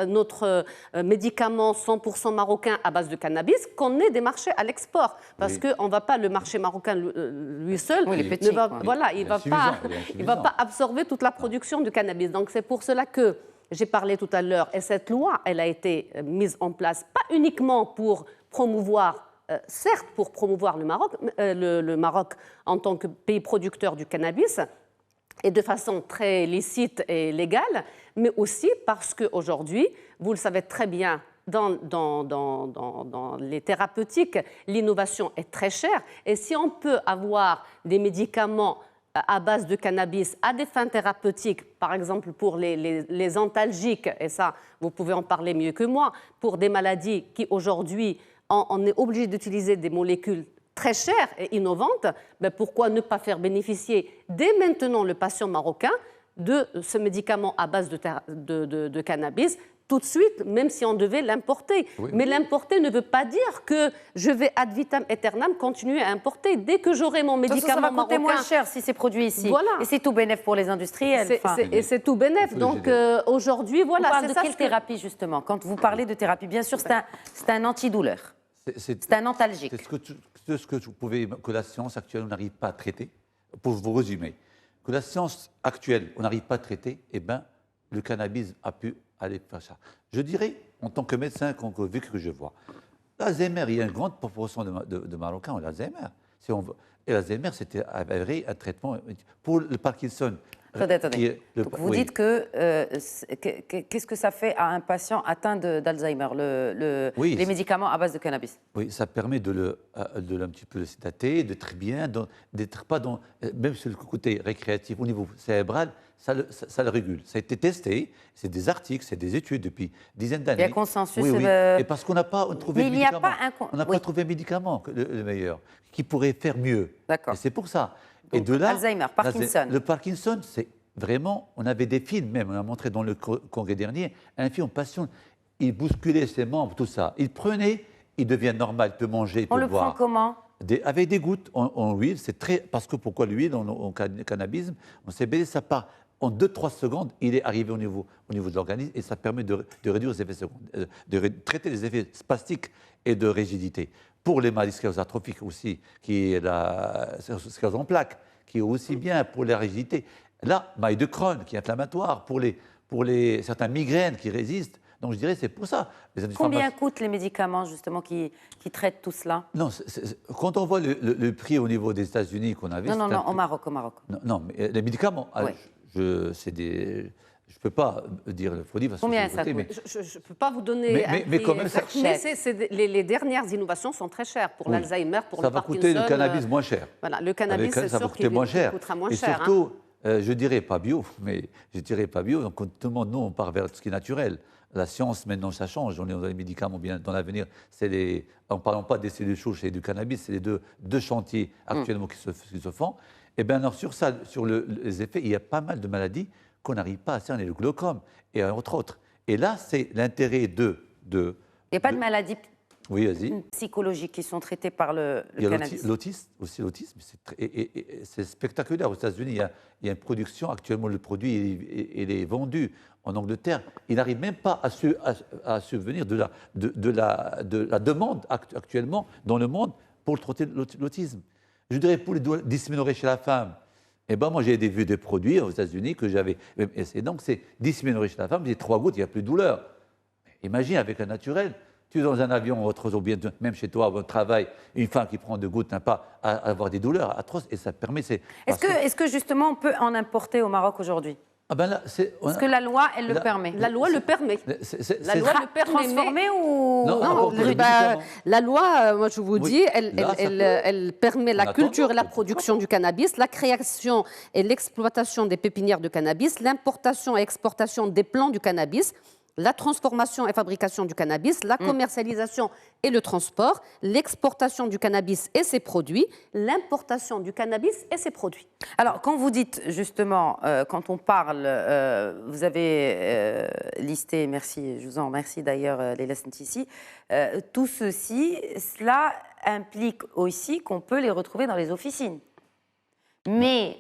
notre médicament 100% marocain à base de cannabis, qu'on ait des marchés à l'export. Parce qu'on ne va pas, le marché marocain lui seul, il ne va pas absorber toute la production du cannabis. Donc c'est pour cela que j'ai parlé tout à l'heure, et cette loi, elle a été mise en place pas uniquement pour promouvoir, certes pour promouvoir le Maroc en tant que pays producteur du cannabis, et de façon très licite et légale, mais aussi parce qu'aujourd'hui, vous le savez très bien, dans les thérapeutiques, l'innovation est très chère. Et si on peut avoir des médicaments à base de cannabis à des fins thérapeutiques, par exemple pour les antalgiques, et ça, vous pouvez en parler mieux que moi, pour des maladies qui aujourd'hui, on est obligé d'utiliser des molécules très chères et innovantes, pourquoi ne pas faire bénéficier dès maintenant le patient marocain de ce médicament à base de cannabis tout de suite, même si on devait l'importer. Oui. Mais l'importer ne veut pas dire que je vais ad vitam aeternam continuer à importer. Dès que j'aurai mon médicament ça va coûter marocain, moins cher si c'est produit ici. Voilà. Et c'est tout bénéf pour les industriels. et c'est tout bénef. Donc aujourd'hui, voilà. On parle c'est de ça quelle thérapie, justement? Quand vous parlez de thérapie, bien sûr, c'est un antidouleur. C'est un antalgique. C'est ce que la science actuelle n'arrive pas à traiter. Pour vous résumer, que la science actuelle, on n'arrive pas à traiter, eh bien, le cannabis a pu aller faire ça. Je dirais, en tant que médecin, vu que je vois, l'Alzheimer, il y a une grande proportion de Marocains ont l'Alzheimer. Et l'Alzheimer, c'était un traitement pour le Parkinson. Attendez. Donc vous dites que qu'est-ce que ça fait à un patient atteint d'Alzheimer, les médicaments à base de cannabis? Oui, ça permet de un petit peu le sédater, d'être bien, d'être pas dans, même sur le côté récréatif, au niveau cérébral, ça le régule. Ça a été testé, c'est des articles, c'est des études depuis dizaines d'années. Il y a consensus. Oui. Et parce qu'on n'a pas trouvé Mais de médicament. On n'a pas trouvé un médicament le meilleur, qui pourrait faire mieux. D'accord. Et c'est pour ça. Donc, et de là, Alzheimer, Parkinson. Le Parkinson, c'est vraiment, on avait des films même, on a montré dans le congrès dernier, un film, patient, il bousculait ses membres, tout ça. Il prenait, il devient normal, il peut manger, il peut boire. On le prend comment? Avec des gouttes en huile, c'est très. Parce que pourquoi l'huile en cannabis, on CBD, ça part en 2-3 secondes, il est arrivé au niveau de l'organisme et ça permet de réduire les effets secondaires, de traiter les effets spastiques et de rigidité. Pour les maladies sclérosatrophiques aussi, qui est la sclérose en plaques, qui est aussi bien pour la rigidité. Là, maille de Crohn, qui est inflammatoire, pour certains migraines qui résistent. Donc je dirais c'est pour ça. Combien coûtent les médicaments justement qui traitent tout cela? Non, quand on voit le prix au niveau des États-Unis qu'on avait. Non, au Maroc. Non, mais les médicaments, oui. Je ne peux pas dire le produit. Combien ça coûte? Je ne peux pas vous donner un prix quand même, exact, mais les dernières innovations sont très chères pour l'Alzheimer, pour le Parkinson. Ça va coûter le cannabis moins cher. Voilà, le cannabis, c'est sûr qu'il coûtera moins cher. Et surtout, je dirais pas bio, mais je dirais pas bio. Donc tout le monde, nous, on part vers ce qui est naturel. La science, maintenant, ça change. On est dans les médicaments bien dans l'avenir. En ne parlant pas des cellules souches et du cannabis, c'est les deux chantiers actuellement qui se font. Et bien, alors, sur ça, sur les effets, il y a pas mal de maladies qu'on n'arrive pas à cerner, le glaucome, et entre autres. Et là, c'est l'intérêt Il n'y a pas de maladies psychologiques qui sont traitées par le cannabis. L'autisme, c'est spectaculaire. Aux États-Unis, il y a une production. Actuellement, le produit il est vendu en Angleterre. Il n'arrive même pas à subvenir de la demande actuellement dans le monde pour traiter l'autisme. Je dirais pour les dysménorrhées chez la femme. Eh ben moi, j'ai vu des produits aux États-Unis que j'avais essayé. Donc, c'est dysménorrhée chez la femme, c'est 3 gouttes, il n'y a plus de douleur. Imagine avec un naturel. Tu es dans un avion, ou bien même chez toi, au travail, une femme qui prend 2 gouttes n'a pas à avoir des douleurs atroces et ça permet. Est-ce que justement on peut en importer au Maroc aujourd'hui? Est-ce que la loi, elle le permet? La loi le permet. La loi le permet. Transformé ou non, la loi, moi je vous dis, elle permet la culture et la production du cannabis, la création et l'exploitation des pépinières de cannabis, l'importation et exportation des plants du cannabis, la transformation et fabrication du cannabis, la commercialisation et le transport, l'exportation du cannabis et ses produits, l'importation du cannabis et ses produits. Alors, quand vous dites justement, quand on parle, vous avez listé, merci, je vous en remercie d'ailleurs, Leila Santisi, tout cela implique aussi qu'on peut les retrouver dans les officines. Mais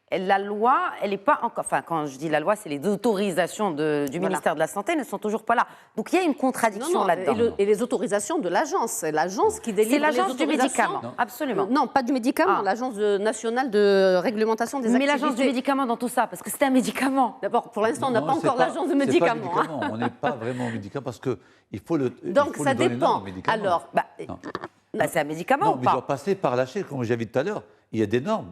la loi, elle n'est pas encore... Enfin, quand je dis la loi, c'est les autorisations du ministère de la Santé ne sont toujours pas là. Donc, il y a une contradiction là-dedans. Et les autorisations de l'agence. C'est l'agence qui délivre les autorisations. C'est l'agence du médicament, absolument. Non, pas du médicament, l'agence nationale de réglementation des activités. Mais l'agence du médicament dans tout ça, parce que c'est un médicament. D'abord, pour l'instant, on n'a pas encore l'agence de médicament. On n'est pas vraiment au médicament parce qu'il faut le... Donc, ça dépend. Alors, c'est un médicament ou pas? Non, mais il doit passer par l'HL, comme j'avais dit tout à l'heure. Il y a des normes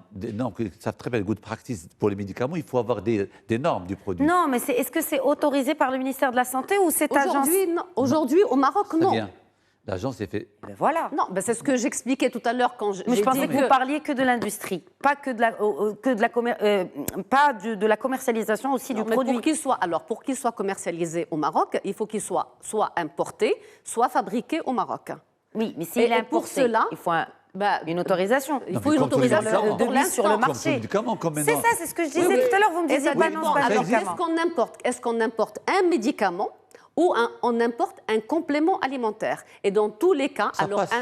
qui savent très bien le good practice pour les médicaments. Il faut avoir des normes du produit. Non, mais est-ce que c'est autorisé par le ministère de la Santé ou cette agence? Aujourd'hui, au Maroc, non. Bien. L'agence est faite. Ben voilà. Non, c'est ce que j'expliquais tout à l'heure quand j'ai dit. Mais je pensais que vous parliez que de l'industrie, pas que de la commercialisation aussi du produit. Pour qu'il soit commercialisé au Maroc, il faut qu'il soit importé, soit fabriqué au Maroc. Oui, mais s'il est importé, pour cela, il faut une autorisation. Il faut une autorisation de mise sur le marché. C'est ça, c'est ce que je disais tout à l'heure. Vous me disiez pas non, c'est pas un médicament. Est-ce qu'on importe un médicament ou on importe un complément alimentaire. Et dans tous les cas, Ça alors, passe.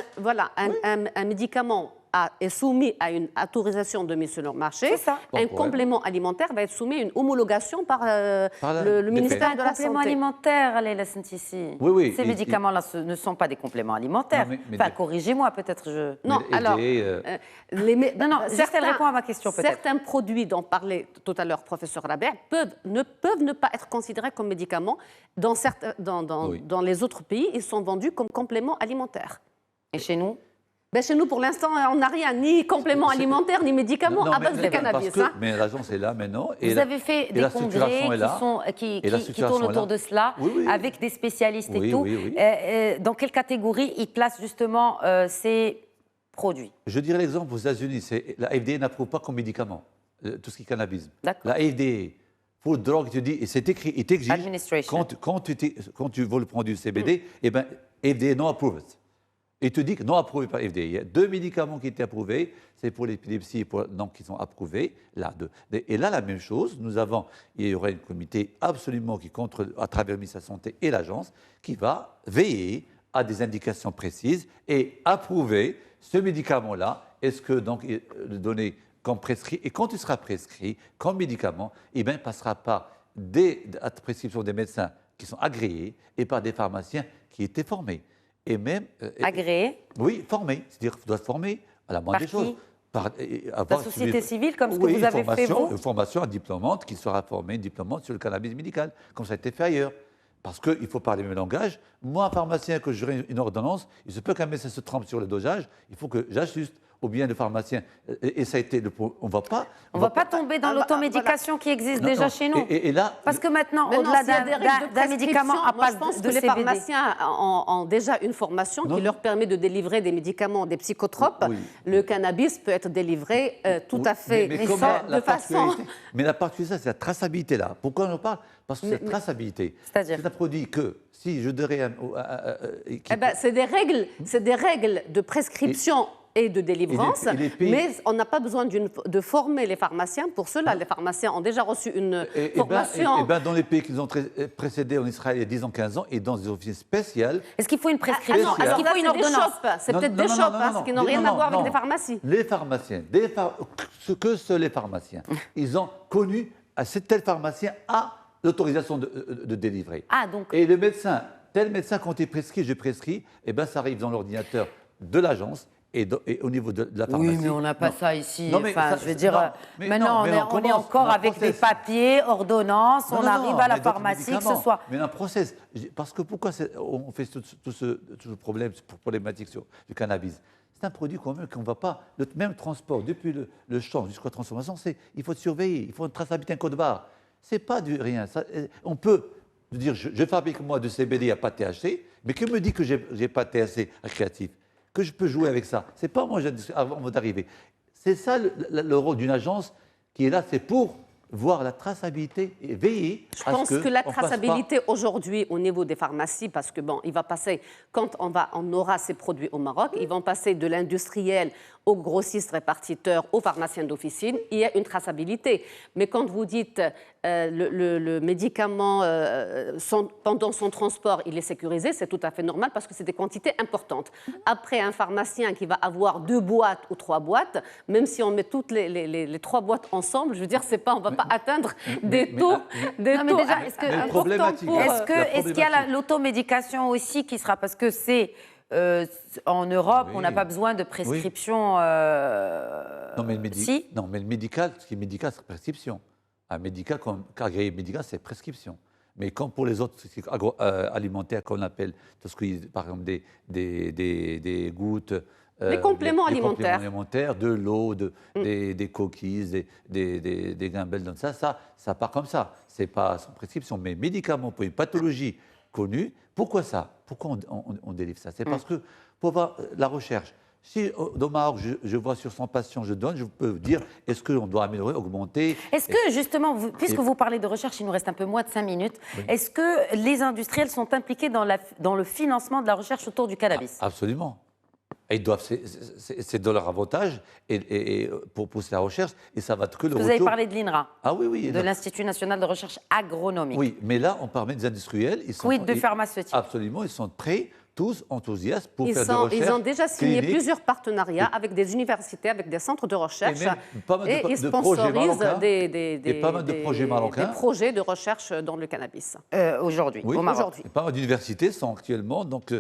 un médicament est soumis à une autorisation de mise sur le marché. C'est ça. Un Bon, ouais. complément alimentaire va être soumis à une homologation par Par le DPS. ministère de la compléments Santé. alimentaires, Leïla Sintisi. Oui, oui, Ces médicaments-là ne sont pas des compléments alimentaires. Non, mais Enfin, corrigez-moi, peut-être. Non, Mais alors, aider, Non, juste elle répond à ma question, peut-être. Certains produits dont parlait tout à l'heure professeur Rabert peuvent ne pas être considérés comme médicaments. Oui. Dans les autres pays, ils sont vendus comme compléments alimentaires. Et chez nous? Ben, chez nous, pour l'instant, on n'a rien, ni compléments alimentaires, ni médicaments à base de cannabis. Mais l'agence est là maintenant. Vous avez fait des congrès qui tournent autour de cela, Oui, oui. avec des spécialistes et Oui, tout. oui, oui. Dans quelle catégorie ils placent justement ces produits? Je dirais l'exemple aux États-Unis, la FDA n'approuve pas comme médicament tout ce qui est cannabis. D'accord. La FDA, pour le drogue, te dit, et c'est écrit, il t'exige, Administration. quand tu veux le prendre du CBD, eh ben, FDA non approved. Il te dit que non approuvé par FDA. Il y a 2 médicaments qui étaient approuvés, c'est pour l'épilepsie et donc qui sont approuvés. Là, et là, la même chose, il y aura un comité absolument qui contrôle, à travers le ministère de la Santé et l'agence, qui va veiller à des indications précises et approuver ce médicament-là. Est-ce que donc le donner comme prescrit, et quand il sera prescrit comme médicament, eh bien, il passera par la prescription des médecins qui sont agréés et par des pharmaciens qui étaient formés. Et même Agréés? Oui, formés. C'est-à-dire qu'il doit se former à la moindre des choses. La société civile, comme ce que vous avez fait, vous? Une formation diplômante qui sera formée, diplômante sur le cannabis médical, comme ça a été fait ailleurs. Parce qu'il faut parler le même langage. Moi, un pharmacien, que j'aurai une ordonnance, il se peut qu'un médecin se trompe sur le dosage, il faut que j'ajuste. Ou bien le pharmacien. Et ça a été on ne va pas tomber dans l'automédication qui existe déjà chez nous. Et là, parce que maintenant au-delà d'un médicament à moi, base je pense de que les CBD. pharmaciens ont déjà une formation qui leur permet de délivrer des médicaments, des psychotropes. Oui. Le cannabis peut être délivré tout à fait mais de façon... Mais la particularité, c'est la traçabilité là. Pourquoi on en parle? Parce que c'est la traçabilité. C'est-à-dire? C'est un produit que, si je dirais... c'est des règles de prescription et de délivrance, mais on n'a pas besoin de former les pharmaciens. Pour cela, les pharmaciens ont déjà reçu une formation. Dans les pays qui nous ont précédés en Israël il y a 10 ans, 15 ans, et dans des officines spéciales... Est-ce qu'il faut une prescription? non, Est-ce qu'il faut une ordonnance? C'est peut-être des shops, parce qu'ils n'ont rien à voir avec des pharmacies. Les pharmaciens, seuls les pharmaciens, ils ont connu à tel pharmacien a l'autorisation de délivrer. Ah, donc... Et le médecin, tel médecin, quand il prescrit, je prescris, et ben ça arrive dans l'ordinateur de l'agence. Et au niveau de la pharmacie. Oui, mais on n'a pas ça ici. Non, mais enfin, ça, je veux dire, maintenant, on est commence encore dans un avec des process. papiers, ordonnances, on arrive à la mais d'autres pharmacie, que ce médicaments. soit... Mais un process. Parce que pourquoi on fait tout ce problème problématique sur le cannabis? C'est un produit quand même qu'on ne va pas... Le même transport, depuis le champ jusqu'à la transformation, il faut surveiller, il faut une traçabilité, un code barre. Ce n'est pas du rien. On peut dire, je fabrique moi de CBD à pas THC, mais qui me dit que je n'ai pas de THC récréatif? Que je peux jouer avec ça. Ce n'est pas moi avant d'arriver. C'est ça le rôle d'une agence qui est là, c'est pour voir la traçabilité et veiller Je pense que la traçabilité aujourd'hui au niveau des pharmacies, parce que bon, il va passer, quand on aura ces produits au Maroc, ils vont passer de l'industriel aux grossistes répartiteurs, aux pharmaciens d'officine, il y a une traçabilité. Mais quand vous dites le médicament, pendant son transport, il est sécurisé, c'est tout à fait normal parce que c'est des quantités importantes. Après, un pharmacien qui va avoir 2 boîtes ou 3 boîtes, même si on met toutes les 3 boîtes ensemble, je veux dire, on ne va pas atteindre des taux. Non, mais déjà, est-ce qu'il y a la l'automédication aussi qui sera... Parce que c'est... en Europe, on n'a pas besoin de prescription. Non, mais le médical, ce qui est médical, c'est prescription. Un médical, comme agréé médical, c'est prescription. Mais comme pour les autres alimentaires qu'on appelle, tout ce qui est, par exemple, des gouttes, les compléments alimentaires. De l'eau, des coquilles, des guimbelles, ça part comme ça. Ce n'est pas sans prescription, mais médicaments pour une pathologie connue. Pourquoi ça? Pourquoi on délivre ça? C'est parce que pour voir la recherche. Si au Maroc, je vois sur 100 patients, je peux dire, est-ce qu'on doit améliorer, augmenter? Est-ce que justement, puisque vous parlez de recherche, il nous reste un peu moins de 5 minutes, est-ce que les industriels sont impliqués dans le financement de la recherche autour du cannabis? Absolument. Et ils doivent, c'est de leur avantage et pour pousser la recherche, et ça va être que le Vous retour. avez parlé de l'INRA, Ah oui, oui. de l'Institut national de recherche agronomique. Oui, mais là, on parle des industriels. Quid de pharmaceutiques? Absolument, ils sont prêts, tous enthousiastes pour faire des recherches. Ils ont déjà signé cliniques. plusieurs partenariats avec des universités, avec des centres de recherche. Et même pas mal Et ils de projets sponsorisent marocains. des pas mal de projets marocains. des projets de recherche dans le cannabis. Aujourd'hui, Oui, au Maroc. aujourd'hui. pas mal d'universités sont actuellement donc,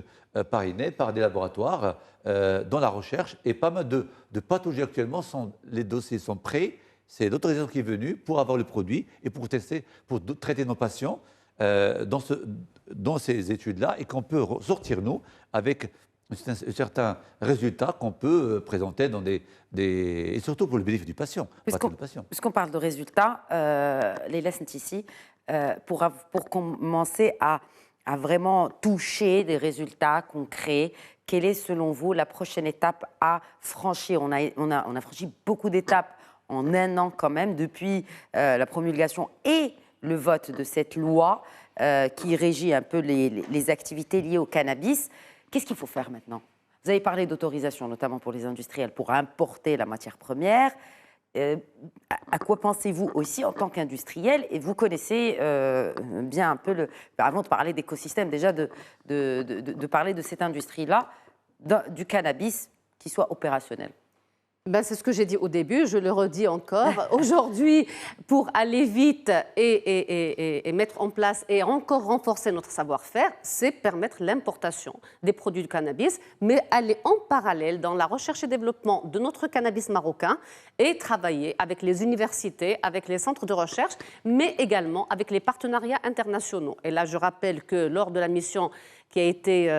parrainées par des laboratoires dans la recherche. Et pas mal de pathologies actuellement, les dossiers sont prêts. C'est l'autorisation qui est venue pour avoir le produit et pour tester, pour traiter nos patients dans ces études-là, et qu'on peut sortir, nous, avec certains résultats qu'on peut présenter et surtout pour le bénéfice du patient. Puisqu'on parle de résultats, Leila Sintisi, pour commencer à vraiment toucher des résultats concrets, quelle est selon vous la prochaine étape à franchir? On a franchi beaucoup d'étapes en un an quand même, depuis la promulgation et le vote de cette loi qui régit un peu les activités liées au cannabis. Qu'est-ce qu'il faut faire maintenant? Vous avez parlé d'autorisation, notamment pour les industriels, pour importer la matière première. À quoi pensez-vous aussi en tant qu'industriel? Et vous connaissez bien un peu, avant de parler d'écosystème, déjà de parler de cette industrie-là, du cannabis qui soit opérationnel. C'est ce que j'ai dit au début, je le redis encore. Aujourd'hui, pour aller vite et mettre en place et encore renforcer notre savoir-faire, c'est permettre l'importation des produits du cannabis, mais aller en parallèle dans la recherche et développement de notre cannabis marocain et travailler avec les universités, avec les centres de recherche, mais également avec les partenariats internationaux. Et là, je rappelle que lors de la mission qui a été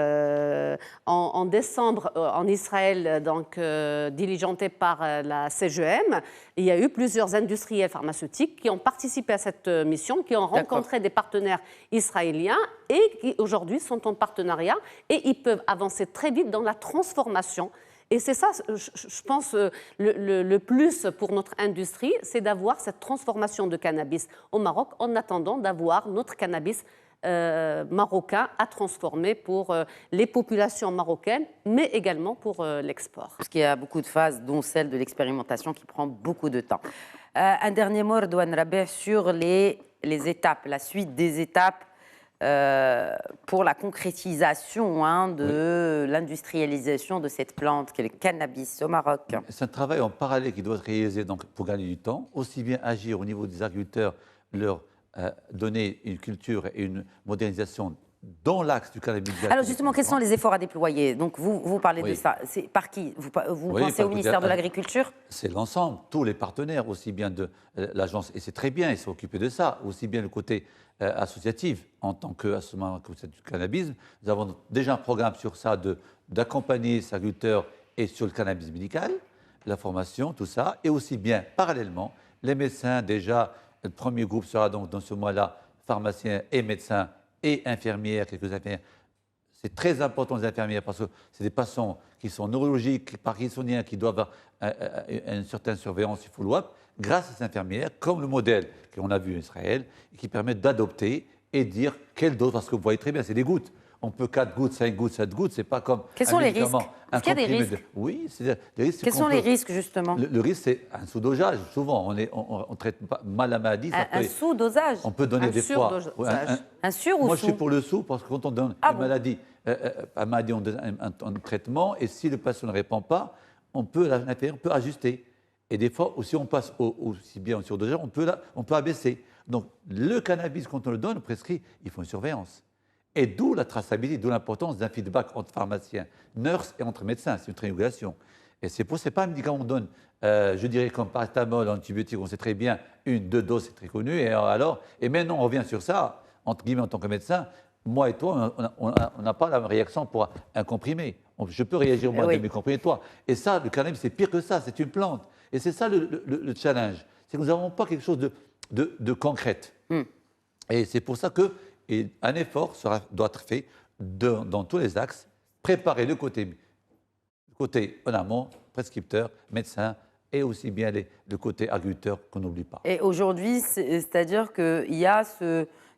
en décembre en Israël, donc diligentée par la CGM. Il y a eu plusieurs industriels pharmaceutiques qui ont participé à cette mission, qui ont rencontré des partenaires israéliens et qui aujourd'hui sont en partenariat et ils peuvent avancer très vite dans la transformation. Et c'est ça, je pense, le plus pour notre industrie, c'est d'avoir cette transformation de cannabis au Maroc en attendant d'avoir notre cannabis marocain à transformer pour les populations marocaines, mais également pour l'export. Parce qu'il y a beaucoup de phases, dont celle de l'expérimentation qui prend beaucoup de temps. Un dernier mot, Redouane Rabih, sur les étapes, la suite des étapes pour la concrétisation de l'industrialisation de cette plante qu'est le cannabis au Maroc. C'est un travail en parallèle qui doit être réalisé donc, pour gagner du temps, aussi bien agir au niveau des agriculteurs, leur donner une culture et une modernisation dans l'axe du cannabis. Alors justement, quels sont les efforts à déployer? Donc vous parlez de ça. C'est par qui? Vous pensez au ministère de l'Agriculture? C'est l'ensemble, tous les partenaires, aussi bien de l'agence, et c'est très bien, ils sont occupés de ça, aussi bien le côté associatif en tant qu'association du cannabis. Nous avons déjà un programme sur ça d'accompagner les agriculteurs et sur le cannabis médical, la formation, tout ça, et aussi bien parallèlement les médecins déjà. Le premier groupe sera donc dans ce mois-là pharmaciens et médecins et infirmières, quelques infirmières. C'est très important les infirmières parce que c'est des patients qui sont neurologiques, parkinsoniens, qui doivent avoir une certaine surveillance, il faut le grâce à ces infirmières, comme le modèle qu'on a vu en Israël, qui permet d'adopter et dire quelle dose, parce que vous voyez très bien, c'est des gouttes. On peut 4 gouttes, 5 gouttes, 7 gouttes, c'est pas comme Quels sont les risques? Est-ce qu'il y a des risques? Oui, c'est des risques. Quels sont les risques, justement? Le risque, c'est un sous-dosage. Souvent, on traite mal la maladie. Un sous-dosage? On peut donner des fois. Un sur ou sous? Moi, je suis pour le sous, parce que quand on donne une maladie, on donne un traitement, et si le patient ne répond pas, on peut ajuster. Et des fois, si on passe aussi bien au surdosage, on peut abaisser. Donc, le cannabis, quand on le donne, prescrit, il faut une surveillance. Et d'où la traçabilité, d'où l'importance d'un feedback entre pharmaciens, nurses et entre médecins. C'est une triangulation. Et c'est pas un médicament qu'on donne, je dirais comme paracétamol, antibiotique, on sait très bien, 1-2 doses, c'est très connu. Et maintenant, on revient sur ça, entre guillemets, en tant que médecin. Moi et toi, on n'a pas la réaction pour un comprimé. Je peux réagir au moins de mes comprimés, toi. Et ça, le cannabis, c'est pire que ça, c'est une plante. Et c'est ça le challenge. C'est que nous n'avons pas quelque chose de concret. Et c'est pour ça que. Et un effort doit être fait dans tous les axes, préparer le côté en amont, prescripteur, médecin, et aussi bien le côté agriculteur qu'on n'oublie pas. Et aujourd'hui, c'est-à-dire qu'il y a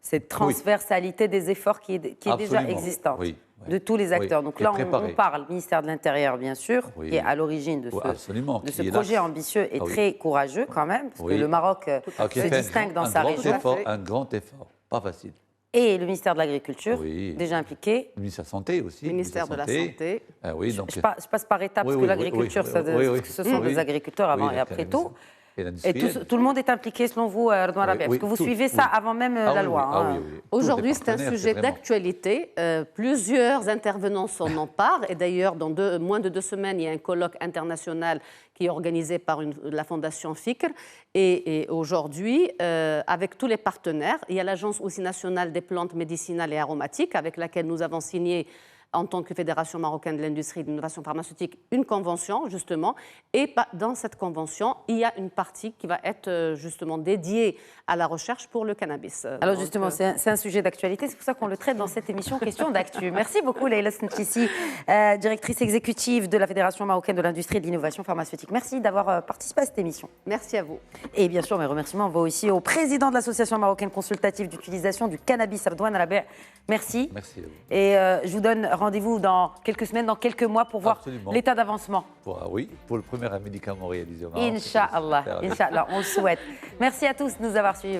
cette transversalité des efforts qui est déjà existante. Oui. de tous les acteurs. Donc Et là, préparé. on parle ministère de l'Intérieur, bien sûr, Oui. qui est à l'origine de Oui, absolument, de ce qui est projet là. ambitieux et Ah oui. très courageux quand même, parce Oui. que le Maroc Qui se fait distingue dans un sa grand région. effort, un grand effort, pas facile. Et le ministère de l'Agriculture, Oui. déjà impliqué. Le ministère de la Santé aussi. Ministère de la Santé. Ah oui, donc, Je passe par étapes, Oui, parce oui, que l'agriculture, ce sont oui. des agriculteurs avant Oui, et après tout. Et Et l'industriel. tout le monde est impliqué, selon vous, Redouane Rabia, parce que vous suivez ça avant même la loi. Ah hein. oui, oui. Aujourd'hui, Tous les c'est un partenaires, sujet vraiment- d'actualité. Plusieurs intervenants s'en emparent. Et d'ailleurs, dans moins de 2 semaines, il y a un colloque international qui est organisé par la Fondation FICR. Et aujourd'hui, avec tous les partenaires, il y a l'Agence aussi nationale des plantes médicinales et aromatiques, avec laquelle nous avons signé, en tant que Fédération marocaine de l'industrie et de l'innovation pharmaceutique, une convention, justement. Et dans cette convention, il y a une partie qui va être justement dédiée à la recherche pour le cannabis. Alors Donc, justement, c'est un sujet d'actualité, c'est pour ça qu'on le traite dans cette émission Question d'actu. Merci beaucoup Leïla Sntlissi, directrice exécutive de la Fédération marocaine de l'industrie et de l'innovation pharmaceutique. Merci d'avoir participé à cette émission. Merci à vous. Et bien sûr, mes remerciements vont aussi au président de l'Association marocaine consultative d'utilisation du cannabis, Redouane Rabia. Merci. Merci à vous. Et je vous donne rendez-vous dans quelques semaines, dans quelques mois pour voir Absolument. l'état d'avancement. Oui, pour le premier médicament réalisé au Maroc. Inch'Allah, J'espère. Inch'Allah, on le souhaite. Merci à tous de nous avoir suivis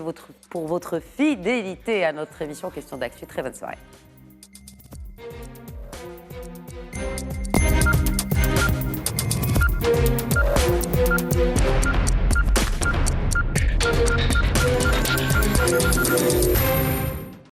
pour votre fidélité à notre émission Question d'actu. Très bonne soirée.